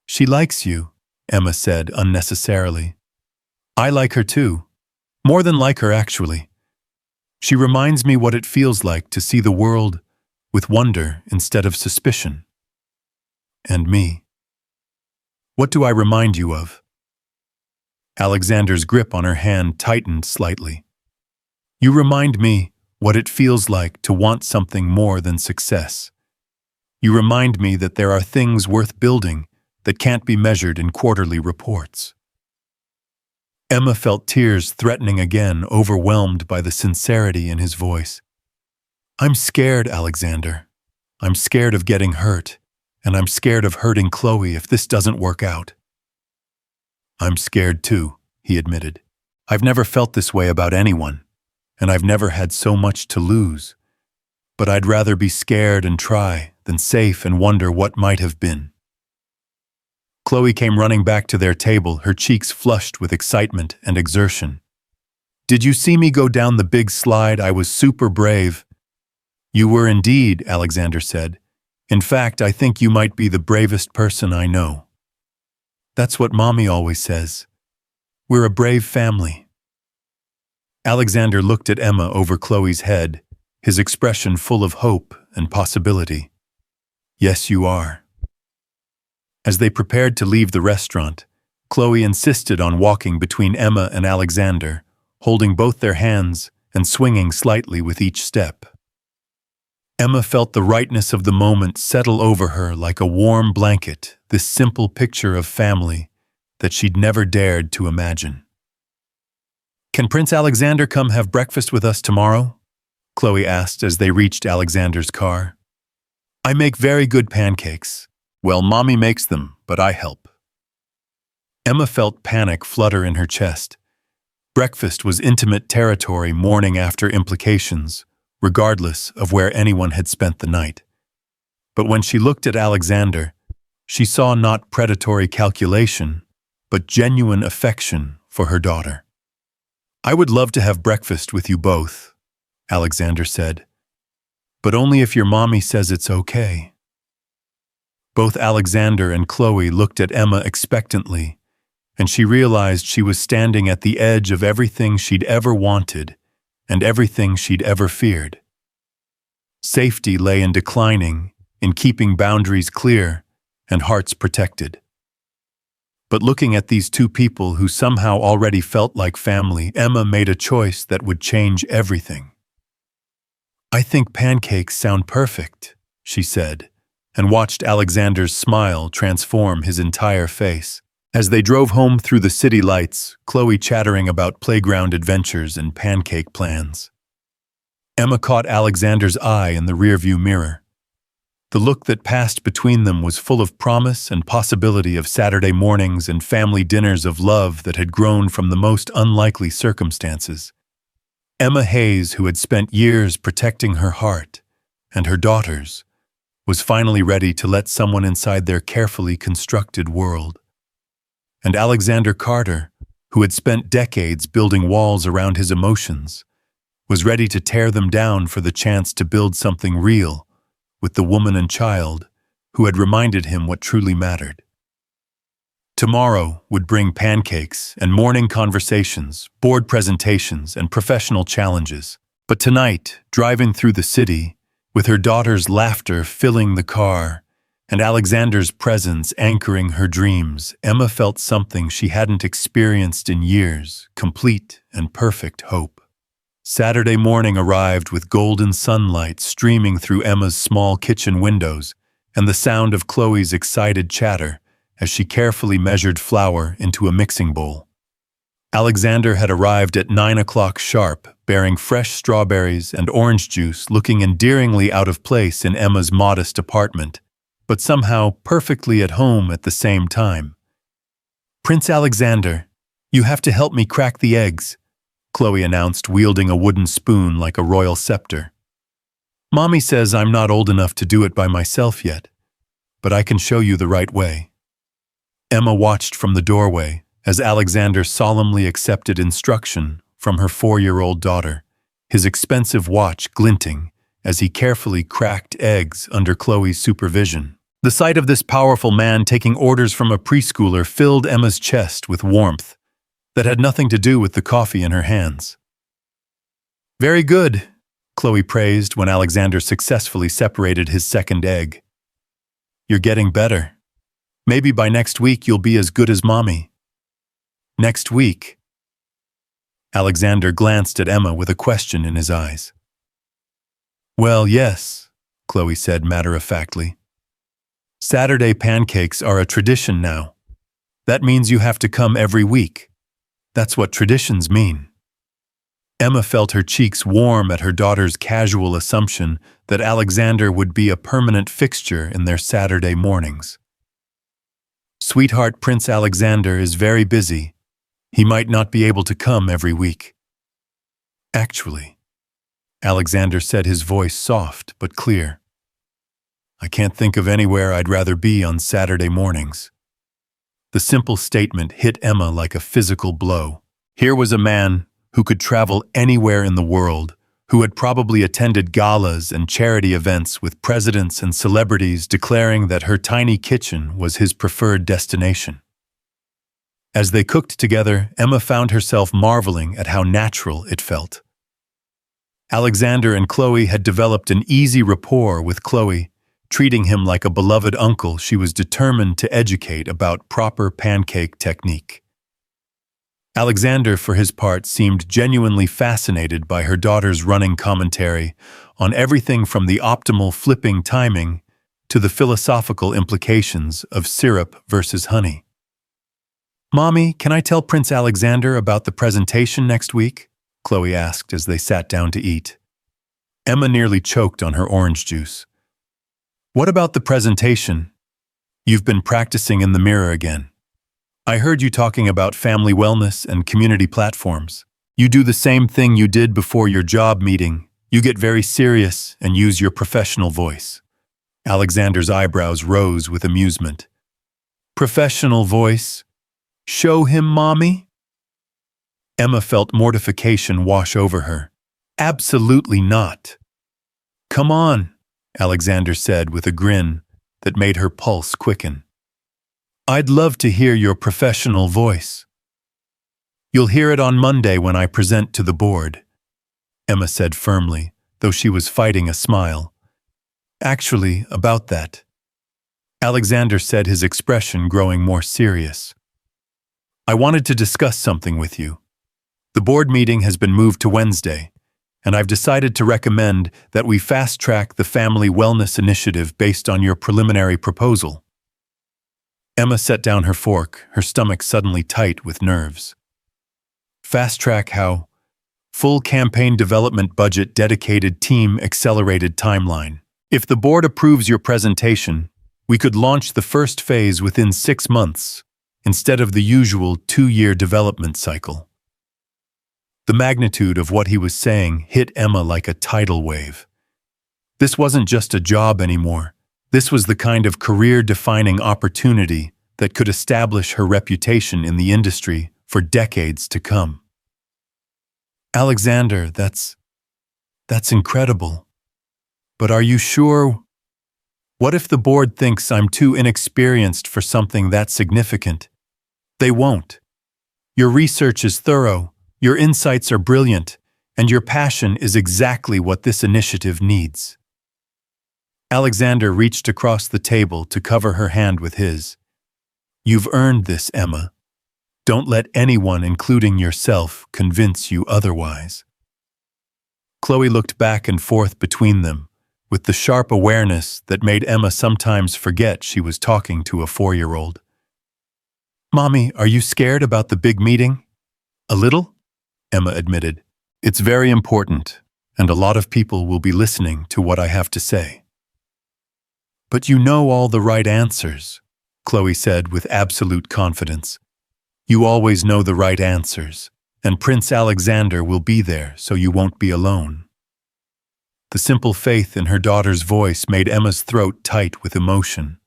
"She likes you," Emma said unnecessarily. "I like her too. More than like her, actually. She reminds me what it feels like to see the world with wonder instead of suspicion. And me. What do I remind you of?" Alexander's grip on her hand tightened slightly. You remind me what it feels like to want something more than success. You remind me that there are things worth building that can't be measured in quarterly reports. Emma felt tears threatening again, overwhelmed by the sincerity in his voice. I'm scared, Alexander. I'm scared of getting hurt, and I'm scared of hurting Chloe if this doesn't work out. I'm scared too, he admitted. I've never felt this way about anyone, and I've never had so much to lose. But I'd rather be scared and try than safe and wonder what might have been. Chloe came running back to their table, her cheeks flushed with excitement and exertion. Did you see me go down the big slide? I was super brave. You were indeed, Alexander said. In fact, I think you might be the bravest person I know. That's what Mommy always says. We're a brave family. Alexander looked at Emma over Chloe's head, his expression full of hope and possibility. Yes, you are. As they prepared to leave the restaurant, Chloe insisted on walking between Emma and Alexander, holding both their hands and swinging slightly with each step. Emma felt the rightness of the moment settle over her like a warm blanket, this simple picture of family that she'd never dared to imagine. Can Prince Alexander come have breakfast with us tomorrow? Chloe asked as they reached Alexander's car. I make very good pancakes. Well, Mommy makes them, but I help. Emma felt panic flutter in her chest. Breakfast was intimate territory, morning after implications, regardless of where anyone had spent the night. But when she looked at Alexander, she saw not predatory calculation, but genuine affection for her daughter. I would love to have breakfast with you both, Alexander said, but only if your mommy says it's okay. Both Alexander and Chloe looked at Emma expectantly, and she realized she was standing at the edge of everything she'd ever wanted and everything she'd ever feared. Safety lay in declining, in keeping boundaries clear and hearts protected. But looking at these two people who somehow already felt like family, Emma made a choice that would change everything. I think pancakes sound perfect, she said, and watched Alexander's smile transform his entire face. As they drove home through the city lights, Chloe chattering about playground adventures and pancake plans. Emma caught Alexander's eye in the rearview mirror. The look that passed between them was full of promise and possibility of Saturday mornings and family dinners of love that had grown from the most unlikely circumstances. Emma Hayes, who had spent years protecting her heart and her daughter's, was finally ready to let someone inside their carefully constructed world. And Alexander Carter, who had spent decades building walls around his emotions, was ready to tear them down for the chance to build something real with the woman and child who had reminded him what truly mattered. Tomorrow would bring pancakes and morning conversations, board presentations, and professional challenges. But tonight, driving through the city, with her daughter's laughter filling the car and Alexander's presence anchoring her dreams, Emma felt something she hadn't experienced in years, complete and perfect hope. Saturday morning arrived with golden sunlight streaming through Emma's small kitchen windows and the sound of Chloe's excited chatter as she carefully measured flour into a mixing bowl. Alexander had arrived at 9 o'clock sharp, bearing fresh strawberries and orange juice, looking endearingly out of place in Emma's modest apartment, but somehow perfectly at home at the same time. Prince Alexander, you have to help me crack the eggs, Chloe announced, wielding a wooden spoon like a royal scepter. Mommy says I'm not old enough to do it by myself yet, but I can show you the right way. Emma watched from the doorway as Alexander solemnly accepted instruction from her 4-year-old daughter, his expensive watch glinting as he carefully cracked eggs under Chloe's supervision. The sight of this powerful man taking orders from a preschooler filled Emma's chest with warmth that had nothing to do with the coffee in her hands. Very good, Chloe praised when Alexander successfully separated his second egg. You're getting better. Maybe by next week you'll be as good as Mommy. Next week. Alexander glanced at Emma with a question in his eyes. Well, yes, Chloe said matter-of-factly. Saturday pancakes are a tradition now. That means you have to come every week. That's what traditions mean. Emma felt her cheeks warm at her daughter's casual assumption that Alexander would be a permanent fixture in their Saturday mornings. Sweetheart, Prince Alexander is very busy. He might not be able to come every week. Actually, Alexander said, his voice soft but clear, I can't think of anywhere I'd rather be on Saturday mornings. The simple statement hit Emma like a physical blow. Here was a man who could travel anywhere in the world, who had probably attended galas and charity events with presidents and celebrities, declaring that her tiny kitchen was his preferred destination. As they cooked together, Emma found herself marveling at how natural it felt. Alexander and Chloe had developed an easy rapport with Chloe, treating him like a beloved uncle she was determined to educate about proper pancake technique. Alexander, for his part, seemed genuinely fascinated by her daughter's running commentary on everything from the optimal flipping timing to the philosophical implications of syrup versus honey. Mommy, can I tell Prince Alexander about the presentation next week? Chloe asked as they sat down to eat. Emma nearly choked on her orange juice. What about the presentation? You've been practicing in the mirror again. I heard you talking about family wellness and community platforms. You do the same thing you did before your job meeting. You get very serious and use your professional voice. Alexander's eyebrows rose with amusement. Professional voice? Show him, Mommy? Emma felt mortification wash over her. Absolutely not. Come on, Alexander said with a grin that made her pulse quicken. I'd love to hear your professional voice. You'll hear it on Monday when I present to the board, Emma said firmly, though she was fighting a smile. Actually, about that. Alexander said, his expression growing more serious. I wanted to discuss something with you. The board meeting has been moved to Wednesday, and I've decided to recommend that we fast-track the family wellness initiative based on your preliminary proposal. Emma set down her fork, her stomach suddenly tight with nerves. Fast-track how? Full campaign development budget, dedicated team, accelerated timeline. If the board approves your presentation, we could launch the first phase within 6 months, instead of the usual 2-year development cycle. The magnitude of what he was saying hit Emma like a tidal wave. This wasn't just a job anymore. This was the kind of career-defining opportunity that could establish her reputation in the industry for decades to come. Alexander, that's incredible. But are you sure? What if the board thinks I'm too inexperienced for something that significant? They won't. Your research is thorough, your insights are brilliant, and your passion is exactly what this initiative needs. Alexander reached across the table to cover her hand with his. You've earned this, Emma. Don't let anyone, including yourself, convince you otherwise. Chloe looked back and forth between them, with the sharp awareness that made Emma sometimes forget she was talking to a 4-year-old. Mommy, are you scared about the big meeting? A little? Emma admitted. It's very important, and a lot of people will be listening to what I have to say. But you know all the right answers, Chloe said with absolute confidence. You always know the right answers, and Prince Alexander will be there so you won't be alone. The simple faith in her daughter's voice made Emma's throat tight with emotion.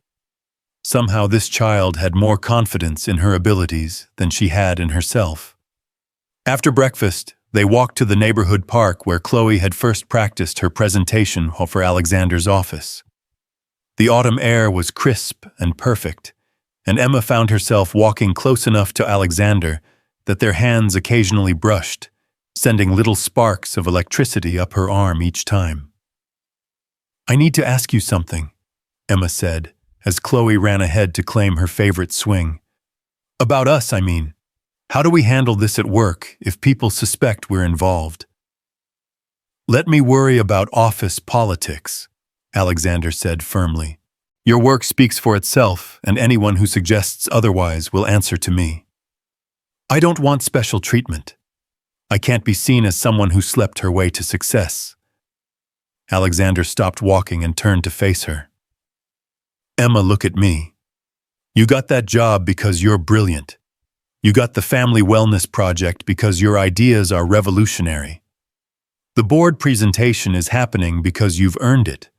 Somehow this child had more confidence in her abilities than she had in herself. After breakfast, they walked to the neighborhood park where Chloe had first practiced her presentation for Alexander's office. The autumn air was crisp and perfect, and Emma found herself walking close enough to Alexander that their hands occasionally brushed, sending little sparks of electricity up her arm each time. I need to ask you something, Emma said, as Chloe ran ahead to claim her favorite swing. About us, I mean. How do we handle this at work if people suspect we're involved? Let me worry about office politics, Alexander said firmly. Your work speaks for itself, and anyone who suggests otherwise will answer to me. I don't want special treatment. I can't be seen as someone who slept her way to success. Alexander stopped walking and turned to face her. Emma, look at me. You got that job because you're brilliant. You got the family wellness project because your ideas are revolutionary. The board presentation is happening because you've earned it.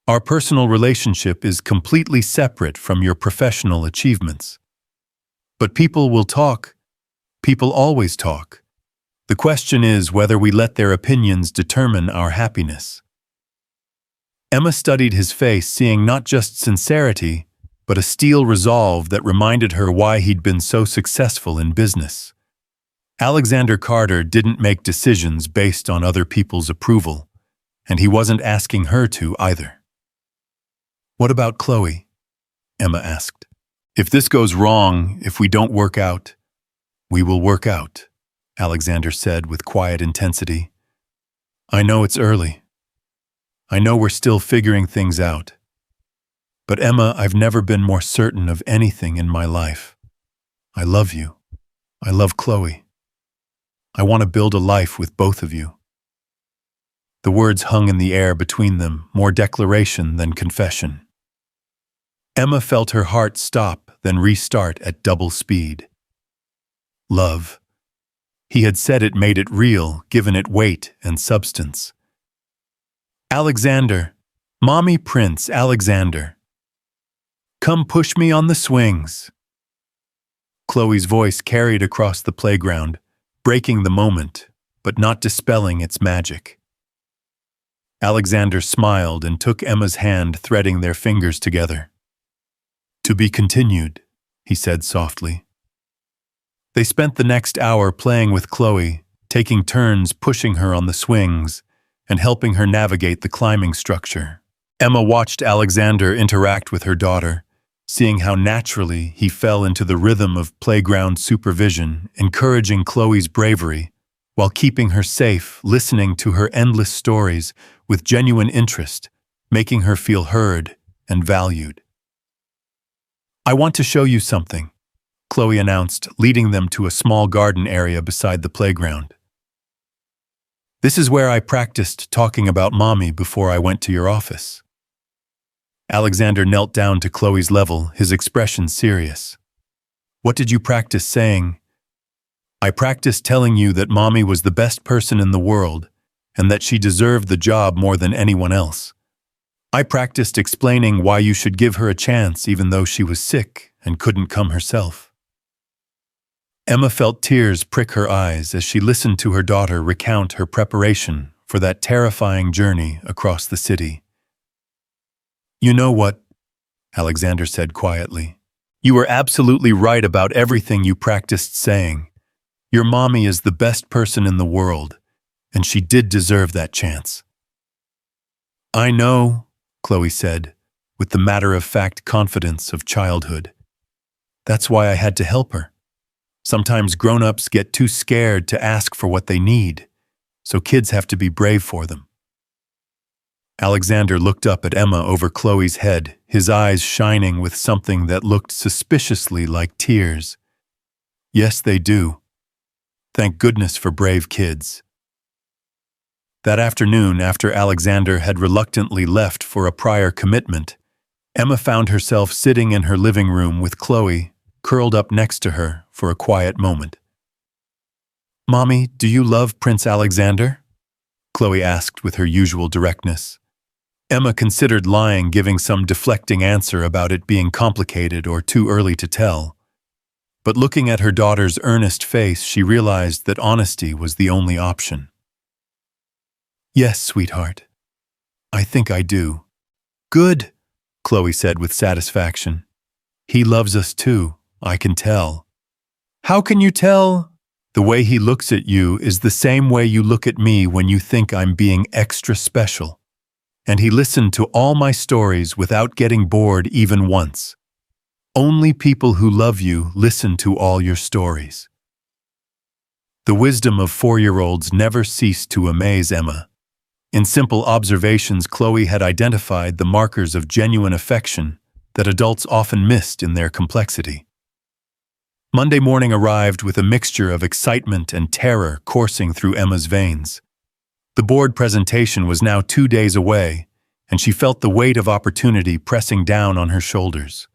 Our personal relationship is completely separate from your professional achievements. But people will talk. People always talk. The question is whether we let their opinions determine our happiness. Emma studied his face, seeing not just sincerity, but a steel resolve that reminded her why he'd been so successful in business. Alexander Carter didn't make decisions based on other people's approval, and he wasn't asking her to either. What about Chloe? Emma asked. If this goes wrong, if we don't work out, we will work out, Alexander said with quiet intensity. I know it's early. I know we're still figuring things out. But Emma, I've never been more certain of anything in my life. I love you. I love Chloe. I want to build a life with both of you. The words hung in the air between them, more declaration than confession. Emma felt her heart stop, then restart at double speed. Love. He had said it, made it real, given it weight and substance. Alexander, Mommy Prince Alexander. Come push me on the swings. Chloe's voice carried across the playground, breaking the moment, but not dispelling its magic. Alexander smiled and took Emma's hand, threading their fingers together. To be continued, he said softly. They spent the next hour playing with Chloe, taking turns pushing her on the swings and helping her navigate the climbing structure. Emma watched Alexander interact with her daughter, seeing how naturally he fell into the rhythm of playground supervision, encouraging Chloe's bravery, while keeping her safe, listening to her endless stories with genuine interest, making her feel heard and valued. I want to show you something, Chloe announced, leading them to a small garden area beside the playground. This is where I practiced talking about Mommy before I went to your office. Alexander knelt down to Chloe's level, his expression serious. What did you practice saying? I practiced telling you that Mommy was the best person in the world and that she deserved the job more than anyone else. I practiced explaining why you should give her a chance even though she was sick and couldn't come herself. Emma felt tears prick her eyes as she listened to her daughter recount her preparation for that terrifying journey across the city. You know what? Alexander said quietly. You were absolutely right about everything you practiced saying. Your mommy is the best person in the world, and she did deserve that chance. I know, Chloe said, with the matter-of-fact confidence of childhood. That's why I had to help her. Sometimes grown-ups get too scared to ask for what they need, so kids have to be brave for them. Alexander looked up at Emma over Chloe's head, his eyes shining with something that looked suspiciously like tears. Yes, they do. Thank goodness for brave kids. That afternoon, after Alexander had reluctantly left for a prior commitment, Emma found herself sitting in her living room with Chloe, curled up next to her for a quiet moment. Mommy, do you love Prince Alexander? Chloe asked with her usual directness. Emma considered lying, giving some deflecting answer about it being complicated or too early to tell. But looking at her daughter's earnest face, she realized that honesty was the only option. Yes, sweetheart. I think I do. Good, Chloe said with satisfaction. He loves us too, I can tell. How can you tell? The way he looks at you is the same way you look at me when you think I'm being extra special. And he listened to all my stories without getting bored even once. Only people who love you listen to all your stories. The wisdom of 4-year-olds never ceased to amaze Emma. In simple observations, Chloe had identified the markers of genuine affection that adults often missed in their complexity. Monday morning arrived with a mixture of excitement and terror coursing through Emma's veins. The board presentation was now 2 days away, and she felt the weight of opportunity pressing down on her shoulders.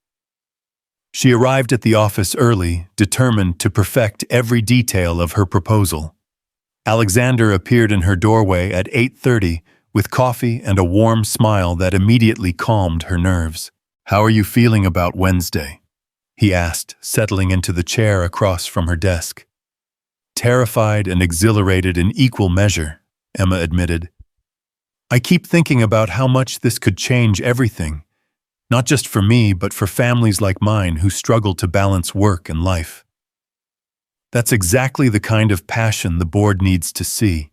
She arrived at the office early, determined to perfect every detail of her proposal. Alexander appeared in her doorway at 8:30 with coffee and a warm smile that immediately calmed her nerves. "How are you feeling about Wednesday?" he asked, settling into the chair across from her desk. "Terrified and exhilarated in equal measure," Emma admitted. "I keep thinking about how much this could change everything, not just for me, but for families like mine who struggle to balance work and life." That's exactly the kind of passion the board needs to see.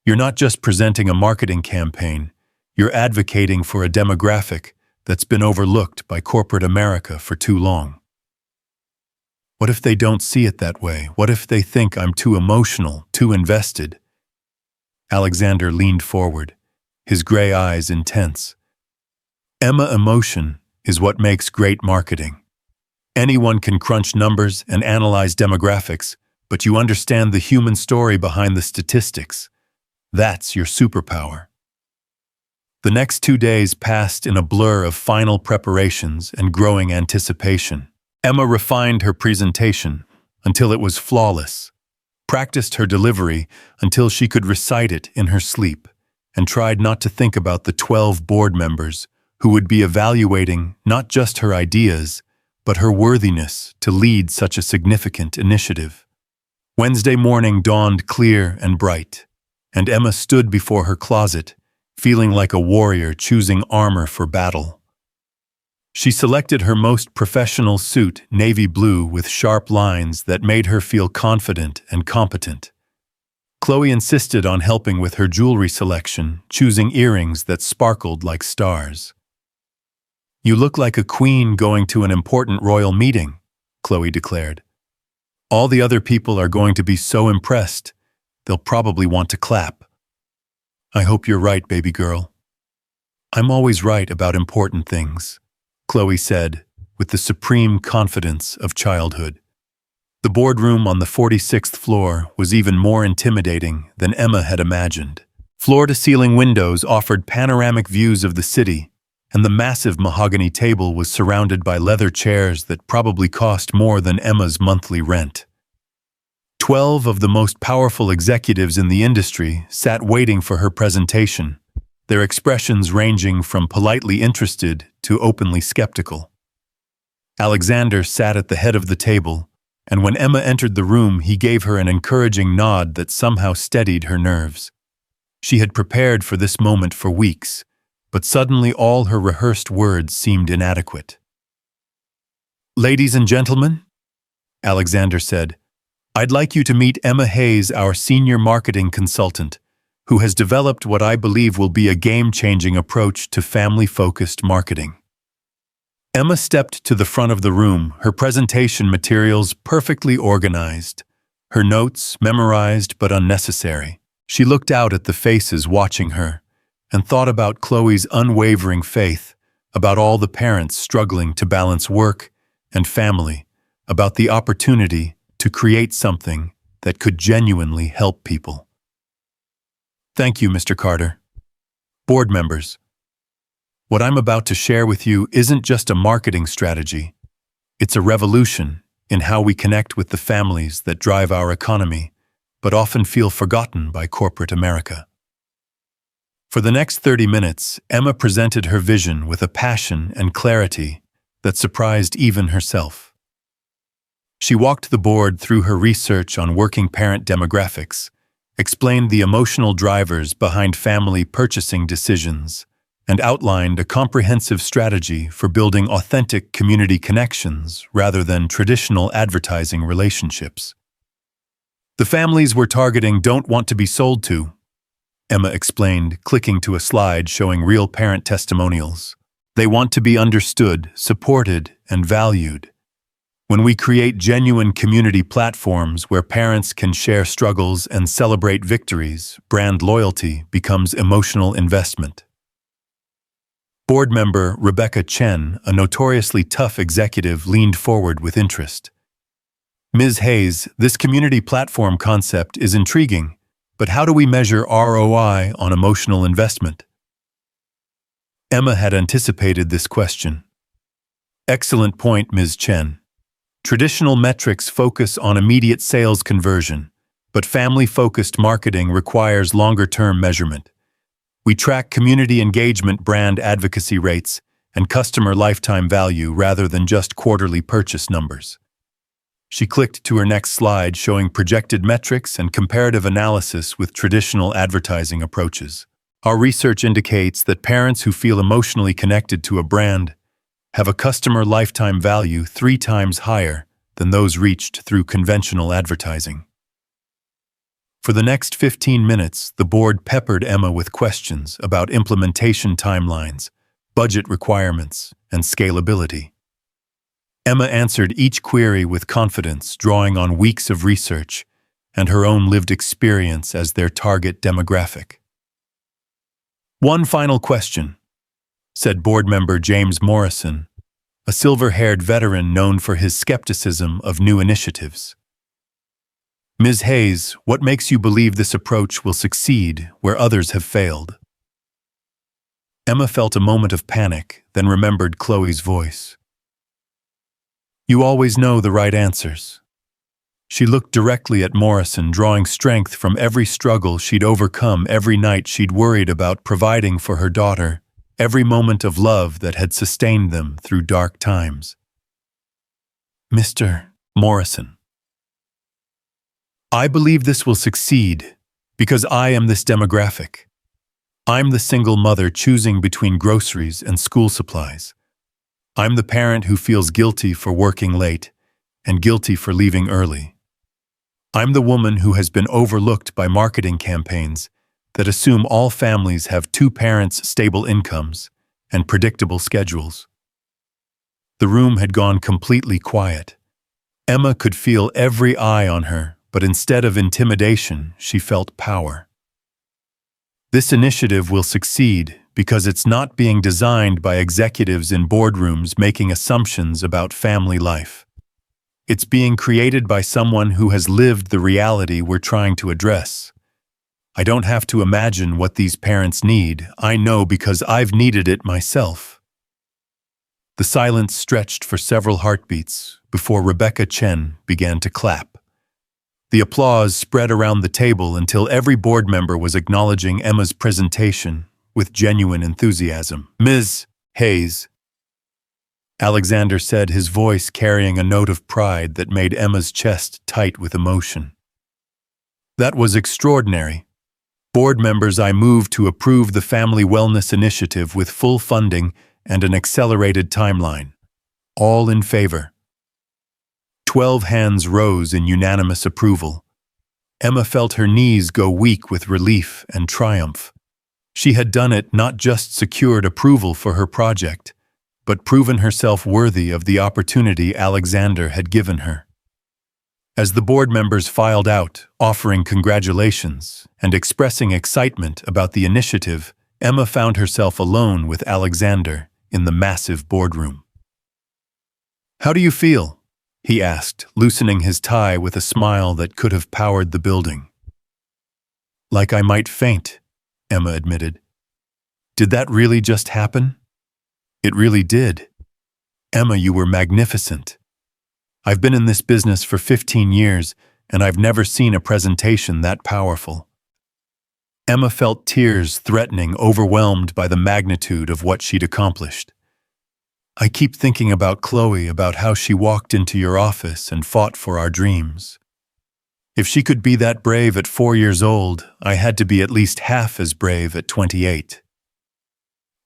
You're not just presenting a marketing campaign, you're advocating for a demographic that's been overlooked by corporate America for too long. What if they don't see it that way? What if they think I'm too emotional, too invested? Alexander leaned forward, his gray eyes intense. Emma, emotion is what makes great marketing. Anyone can crunch numbers and analyze demographics, but you understand the human story behind the statistics. That's your superpower. The next 2 days passed in a blur of final preparations and growing anticipation. Emma refined her presentation until it was flawless, practiced her delivery until she could recite it in her sleep, and tried not to think about the 12 board members who would be evaluating not just her ideas, but her worthiness to lead such a significant initiative. Wednesday morning dawned clear and bright, and Emma stood before her closet, feeling like a warrior choosing armor for battle. She selected her most professional suit, navy blue with sharp lines that made her feel confident and competent. Chloe insisted on helping with her jewelry selection, choosing earrings that sparkled like stars. "You look like a queen going to an important royal meeting," Chloe declared. "All the other people are going to be so impressed, they'll probably want to clap." "I hope you're right, baby girl." "I'm always right about important things," Chloe said, with the supreme confidence of childhood. The boardroom on the 46th floor was even more intimidating than Emma had imagined. Floor-to-ceiling windows offered panoramic views of the city, and the massive mahogany table was surrounded by leather chairs that probably cost more than Emma's monthly rent. 12 of the most powerful executives in the industry sat waiting for her presentation, their expressions ranging from politely interested to openly skeptical. Alexander sat at the head of the table, and when Emma entered the room, he gave her an encouraging nod that somehow steadied her nerves. She had prepared for this moment for weeks, but suddenly all her rehearsed words seemed inadequate. "Ladies and gentlemen," Alexander said, "I'd like you to meet Emma Hayes, our senior marketing consultant, who has developed what I believe will be a game-changing approach to family-focused marketing." Emma stepped to the front of the room, her presentation materials perfectly organized, her notes memorized but unnecessary. She looked out at the faces watching her and thought about Chloe's unwavering faith, about all the parents struggling to balance work and family, about the opportunity to create something that could genuinely help people. "Thank you, Mr. Carter. Board members, what I'm about to share with you isn't just a marketing strategy. It's a revolution in how we connect with the families that drive our economy, but often feel forgotten by corporate America." For the next 30 minutes, Emma presented her vision with a passion and clarity that surprised even herself. She walked the board through her research on working parent demographics, explained the emotional drivers behind family purchasing decisions, and outlined a comprehensive strategy for building authentic community connections rather than traditional advertising relationships. "The families we're targeting don't want to be sold to," Emma explained, clicking to a slide showing real parent testimonials. "They want to be understood, supported, and valued. When we create genuine community platforms where parents can share struggles and celebrate victories, brand loyalty becomes emotional investment. Board member Rebecca Chen, a notoriously tough executive, leaned forward with interest. Ms. Hayes, this community platform concept is intriguing, but how do we measure ROI on emotional investment? Emma had anticipated this question. Excellent point, Ms. Chen. Traditional metrics focus on immediate sales conversion, but family-focused marketing requires longer-term measurement. We track community engagement, brand advocacy rates, and customer lifetime value rather than just quarterly purchase numbers. She clicked to her next slide showing projected metrics and comparative analysis with traditional advertising approaches. Our research indicates that parents who feel emotionally connected to a brand have a customer lifetime value 3 times higher than those reached through conventional advertising. For the next 15 minutes, the board peppered Emma with questions about implementation timelines, budget requirements, and scalability. Emma answered each query with confidence, drawing on weeks of research and her own lived experience as their target demographic. One final question, said board member James Morrison, a silver-haired veteran known for his skepticism of new initiatives. Ms. Hayes, what makes you believe this approach will succeed where others have failed? Emma felt a moment of panic, then remembered Chloe's voice. You always know the right answers. She looked directly at Morrison, drawing strength from every struggle she'd overcome, every night she'd worried about providing for her daughter, every moment of love that had sustained them through dark times. Mr. Morrison, I believe this will succeed because I am this demographic. I'm the single mother choosing between groceries and school supplies. I'm the parent who feels guilty for working late and guilty for leaving early. I'm the woman who has been overlooked by marketing campaigns that assume all families have 2 parents, stable incomes, and predictable schedules. The room had gone completely quiet. Emma could feel every eye on her, but instead of intimidation, she felt power. This initiative will succeed because it's not being designed by executives in boardrooms making assumptions about family life. It's being created by someone who has lived the reality we're trying to address. I don't have to imagine what these parents need. I know because I've needed it myself. The silence stretched for several heartbeats before Rebecca Chen began to clap. The applause spread around the table until every board member was acknowledging Emma's presentation with genuine enthusiasm. Ms. Hayes, Alexander said, his voice carrying a note of pride that made Emma's chest tight with emotion. That was extraordinary. Board members, I move to approve the Family Wellness Initiative with full funding and an accelerated timeline. All in favor. 12 hands rose in unanimous approval. Emma felt her knees go weak with relief and triumph. She had done it, not just secured approval for her project, but proven herself worthy of the opportunity Alexander had given her. As the board members filed out, offering congratulations and expressing excitement about the initiative, Emma found herself alone with Alexander in the massive boardroom. How do you feel? He asked, loosening his tie with a smile that could have powered the building. Like I might faint, Emma admitted. Did that really just happen? It really did. Emma, you were magnificent. I've been in this business for 15 years, and I've never seen a presentation that powerful. Emma felt tears threatening, overwhelmed by the magnitude of what she'd accomplished. I keep thinking about Chloe, about how she walked into your office and fought for our dreams. If she could be that brave at 4 years old, I had to be at least half as brave at 28.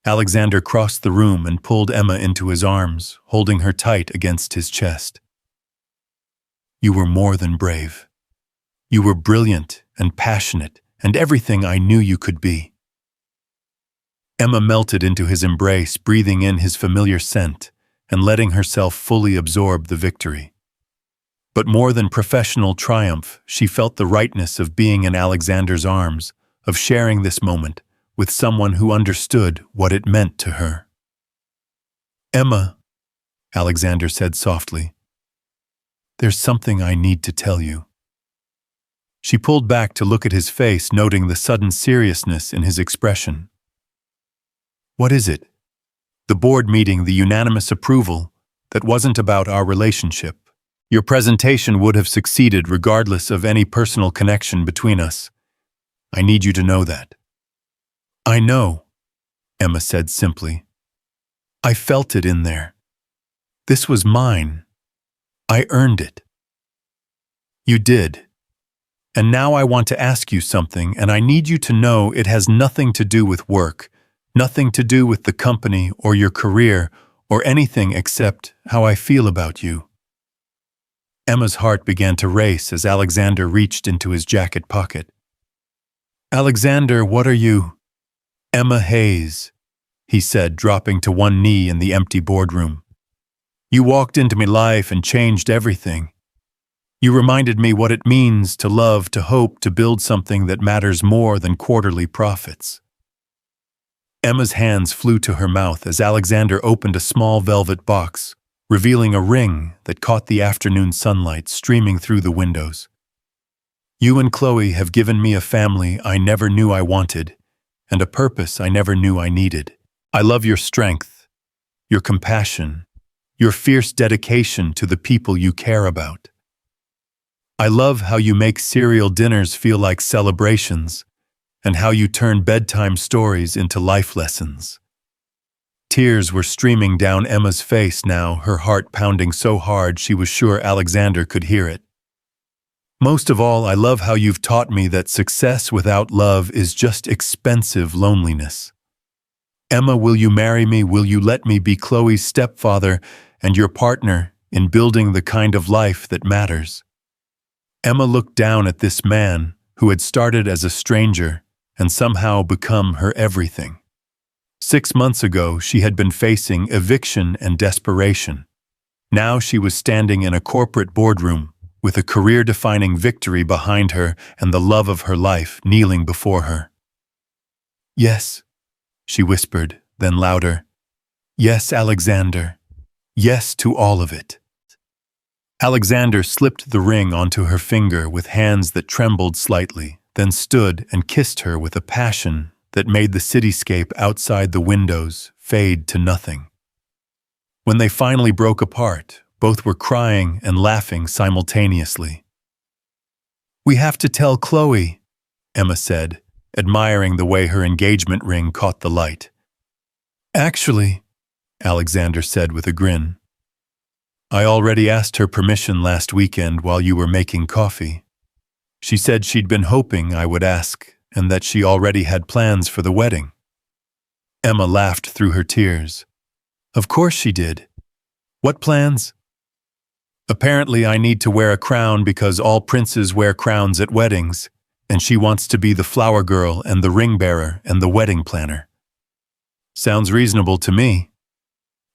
Alexander crossed the room and pulled Emma into his arms, holding her tight against his chest. You were more than brave. You were brilliant and passionate and everything I knew you could be. Emma melted into his embrace, breathing in his familiar scent and letting herself fully absorb the victory. But more than professional triumph, she felt the rightness of being in Alexander's arms, of sharing this moment with someone who understood what it meant to her. "Emma," Alexander said softly, "there's something I need to tell you." She pulled back to look at his face, noting the sudden seriousness in his expression. "What is it?" "The board meeting, the unanimous approval, that wasn't about our relationship. Your presentation would have succeeded regardless of any personal connection between us. I need you to know that." "I know," Emma said simply. "I felt it in there. This was mine. I earned it." "You did. And now I want to ask you something, and I need you to know it has nothing to do with work, nothing to do with the company or your career or anything except how I feel about you." Emma's heart began to race as Alexander reached into his jacket pocket. "Alexander, what are you?" "Emma Hayes," he said, dropping to one knee in the empty boardroom. "You walked into my life and changed everything. You reminded me what it means to love, to hope, to build something that matters more than quarterly profits." Emma's hands flew to her mouth as Alexander opened a small velvet box, revealing a ring that caught the afternoon sunlight streaming through the windows. "You and Chloe have given me a family I never knew I wanted, and a purpose I never knew I needed. I love your strength, your compassion, your fierce dedication to the people you care about. I love how you make cereal dinners feel like celebrations, and how you turn bedtime stories into life lessons." Tears were streaming down Emma's face now, her heart pounding so hard she was sure Alexander could hear it. "Most of all, I love how you've taught me that success without love is just expensive loneliness. Emma, will you marry me? Will you let me be Chloe's stepfather and your partner in building the kind of life that matters?" Emma looked down at this man who had started as a stranger and somehow become her everything. 6 months ago, she had been facing eviction and desperation. Now she was standing in a corporate boardroom with a career-defining victory behind her and the love of her life kneeling before her. "Yes," she whispered, then louder. "Yes, Alexander. Yes to all of it." Alexander slipped the ring onto her finger with hands that trembled slightly, then stood and kissed her with a passion that made the cityscape outside the windows fade to nothing. When they finally broke apart, both were crying and laughing simultaneously. "We have to tell Chloe," Emma said, admiring the way her engagement ring caught the light. "Actually," Alexander said with a grin, "I already asked her permission last weekend while you were making coffee. She said she'd been hoping I would ask and that she already had plans for the wedding." Emma laughed through her tears. "Of course she did. What plans?" "Apparently I need to wear a crown because all princes wear crowns at weddings, and she wants to be the flower girl and the ring bearer and the wedding planner." "Sounds reasonable to me."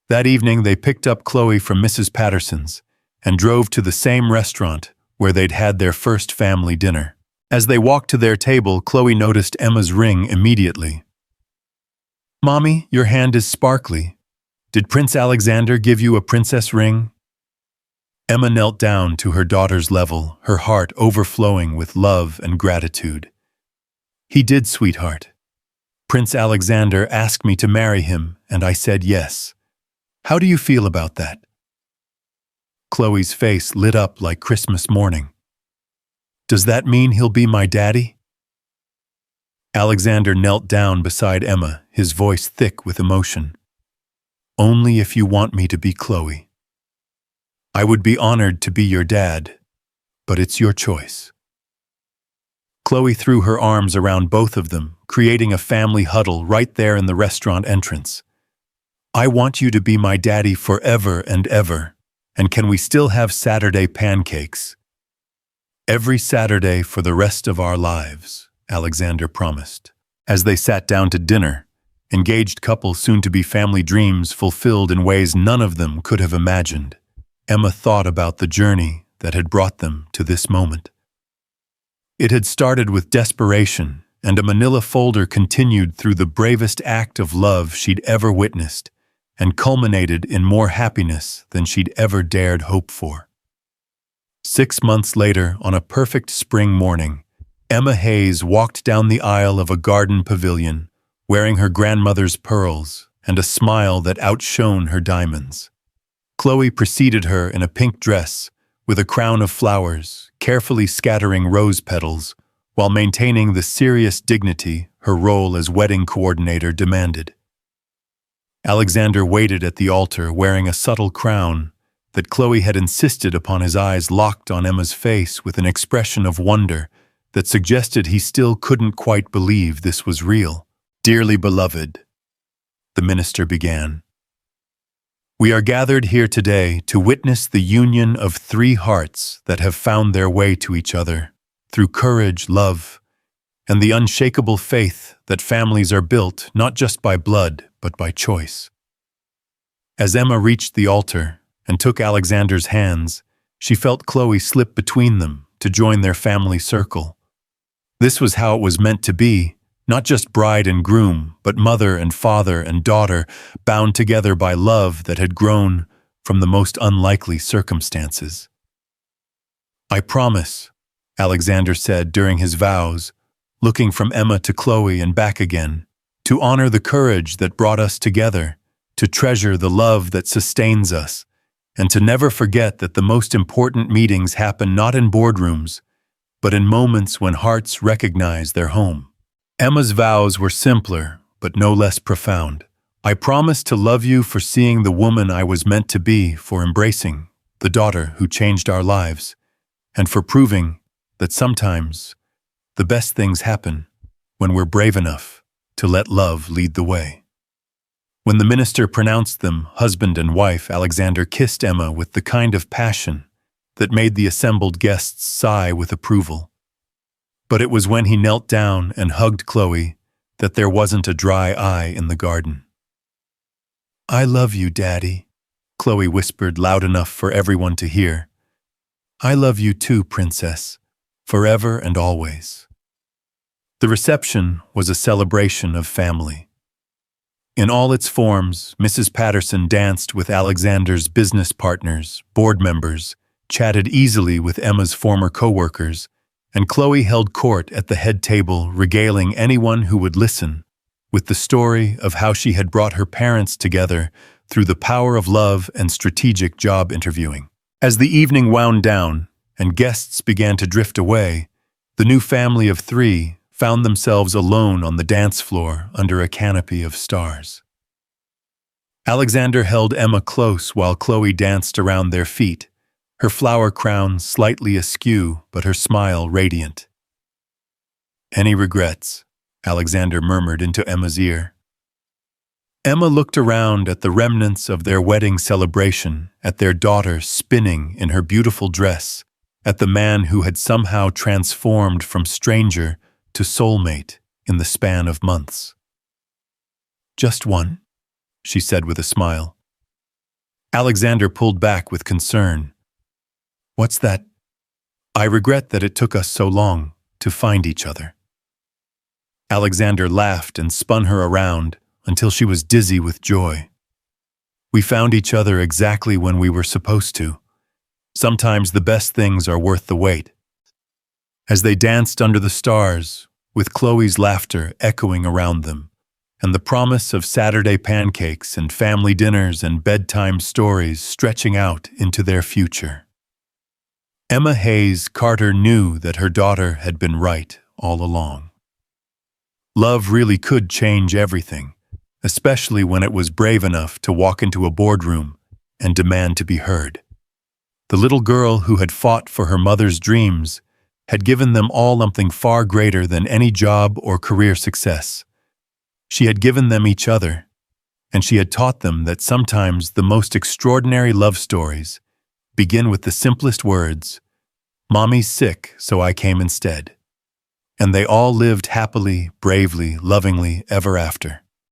That evening they picked up Chloe from Mrs. Patterson's and drove to the same restaurant where they'd had their first family dinner. As they walked to their table, Chloe noticed Emma's ring immediately. "Mommy, your hand is sparkly. Did Prince Alexander give you a princess ring?" Emma knelt down to her daughter's level, her heart overflowing with love and gratitude. "He did, sweetheart. Prince Alexander asked me to marry him, and I said yes. How do you feel about that?" Chloe's face lit up like Christmas morning. "Does that mean he'll be my daddy?" Alexander knelt down beside Emma, his voice thick with emotion. "Only if you want me to be Chloe. I would be honored to be your dad, but it's your choice." Chloe threw her arms around both of them, creating a family huddle right there in the restaurant entrance. "I want you to be my daddy forever and ever, and can we still have Saturday pancakes?" "Every Saturday for the rest of our lives," Alexander promised. As they sat down to dinner, engaged couple soon-to-be family dreams fulfilled in ways none of them could have imagined, Emma thought about the journey that had brought them to this moment. It had started with desperation, and a manila folder continued through the bravest act of love she'd ever witnessed, and culminated in more happiness than she'd ever dared hope for. 6 months later, on a perfect spring morning, Emma Hayes walked down the aisle of a garden pavilion, wearing her grandmother's pearls and a smile that outshone her diamonds. Chloe preceded her in a pink dress, with a crown of flowers, carefully scattering rose petals, while maintaining the serious dignity her role as wedding coordinator demanded. Alexander waited at the altar wearing a subtle crown that Chloe had insisted upon, his eyes locked on Emma's face with an expression of wonder that suggested he still couldn't quite believe this was real. "Dearly beloved," the minister began, "we are gathered here today to witness the union of 3 hearts that have found their way to each other through courage, love, and the unshakable faith that families are built not just by blood, but by choice." As Emma reached the altar and took Alexander's hands, she felt Chloe slip between them to join their family circle. This was how it was meant to be, not just bride and groom, but mother and father and daughter, bound together by love that had grown from the most unlikely circumstances. "I promise," Alexander said during his vows, looking from Emma to Chloe and back again, "to honor the courage that brought us together, to treasure the love that sustains us, and to never forget that the most important meetings happen not in boardrooms, but in moments when hearts recognize their home." Emma's vows were simpler, but no less profound. "I promise to love you for seeing the woman I was meant to be, for embracing the daughter who changed our lives, and for proving that sometimes the best things happen when we're brave enough to let love lead the way." When the minister pronounced them husband and wife, Alexander kissed Emma with the kind of passion that made the assembled guests sigh with approval. But it was when he knelt down and hugged Chloe that there wasn't a dry eye in the garden. "I love you, Daddy," Chloe whispered loud enough for everyone to hear. "I love you too, Princess, forever and always." The reception was a celebration of family. In all its forms, Mrs. Patterson danced with Alexander's business partners, board members, chatted easily with Emma's former co-workers, and Chloe held court at the head table, regaling anyone who would listen with the story of how she had brought her parents together through the power of love and strategic job interviewing. As the evening wound down and guests began to drift away, the new family of 3 found themselves alone on the dance floor under a canopy of stars. Alexander held Emma close while Chloe danced around their feet, her flower crown slightly askew, but her smile radiant. "Any regrets?" Alexander murmured into Emma's ear. Emma looked around at the remnants of their wedding celebration, at their daughter spinning in her beautiful dress, at the man who had somehow transformed from stranger to soulmate in the span of months. "Just one," she said with a smile. Alexander pulled back with concern. "What's that?" "I regret that it took us so long to find each other." Alexander laughed and spun her around until she was dizzy with joy. "We found each other exactly when we were supposed to. Sometimes the best things are worth the wait." As they danced under the stars, with Chloe's laughter echoing around them, and the promise of Saturday pancakes and family dinners and bedtime stories stretching out into their future, Emma Hayes Carter knew that her daughter had been right all along. Love really could change everything, especially when it was brave enough to walk into a boardroom and demand to be heard. The little girl who had fought for her mother's dreams had given them all something far greater than any job or career success. She had given them each other, and she had taught them that sometimes the most extraordinary love stories begin with the simplest words, "Mommy's sick, so I came instead." And they all lived happily, bravely, lovingly ever after.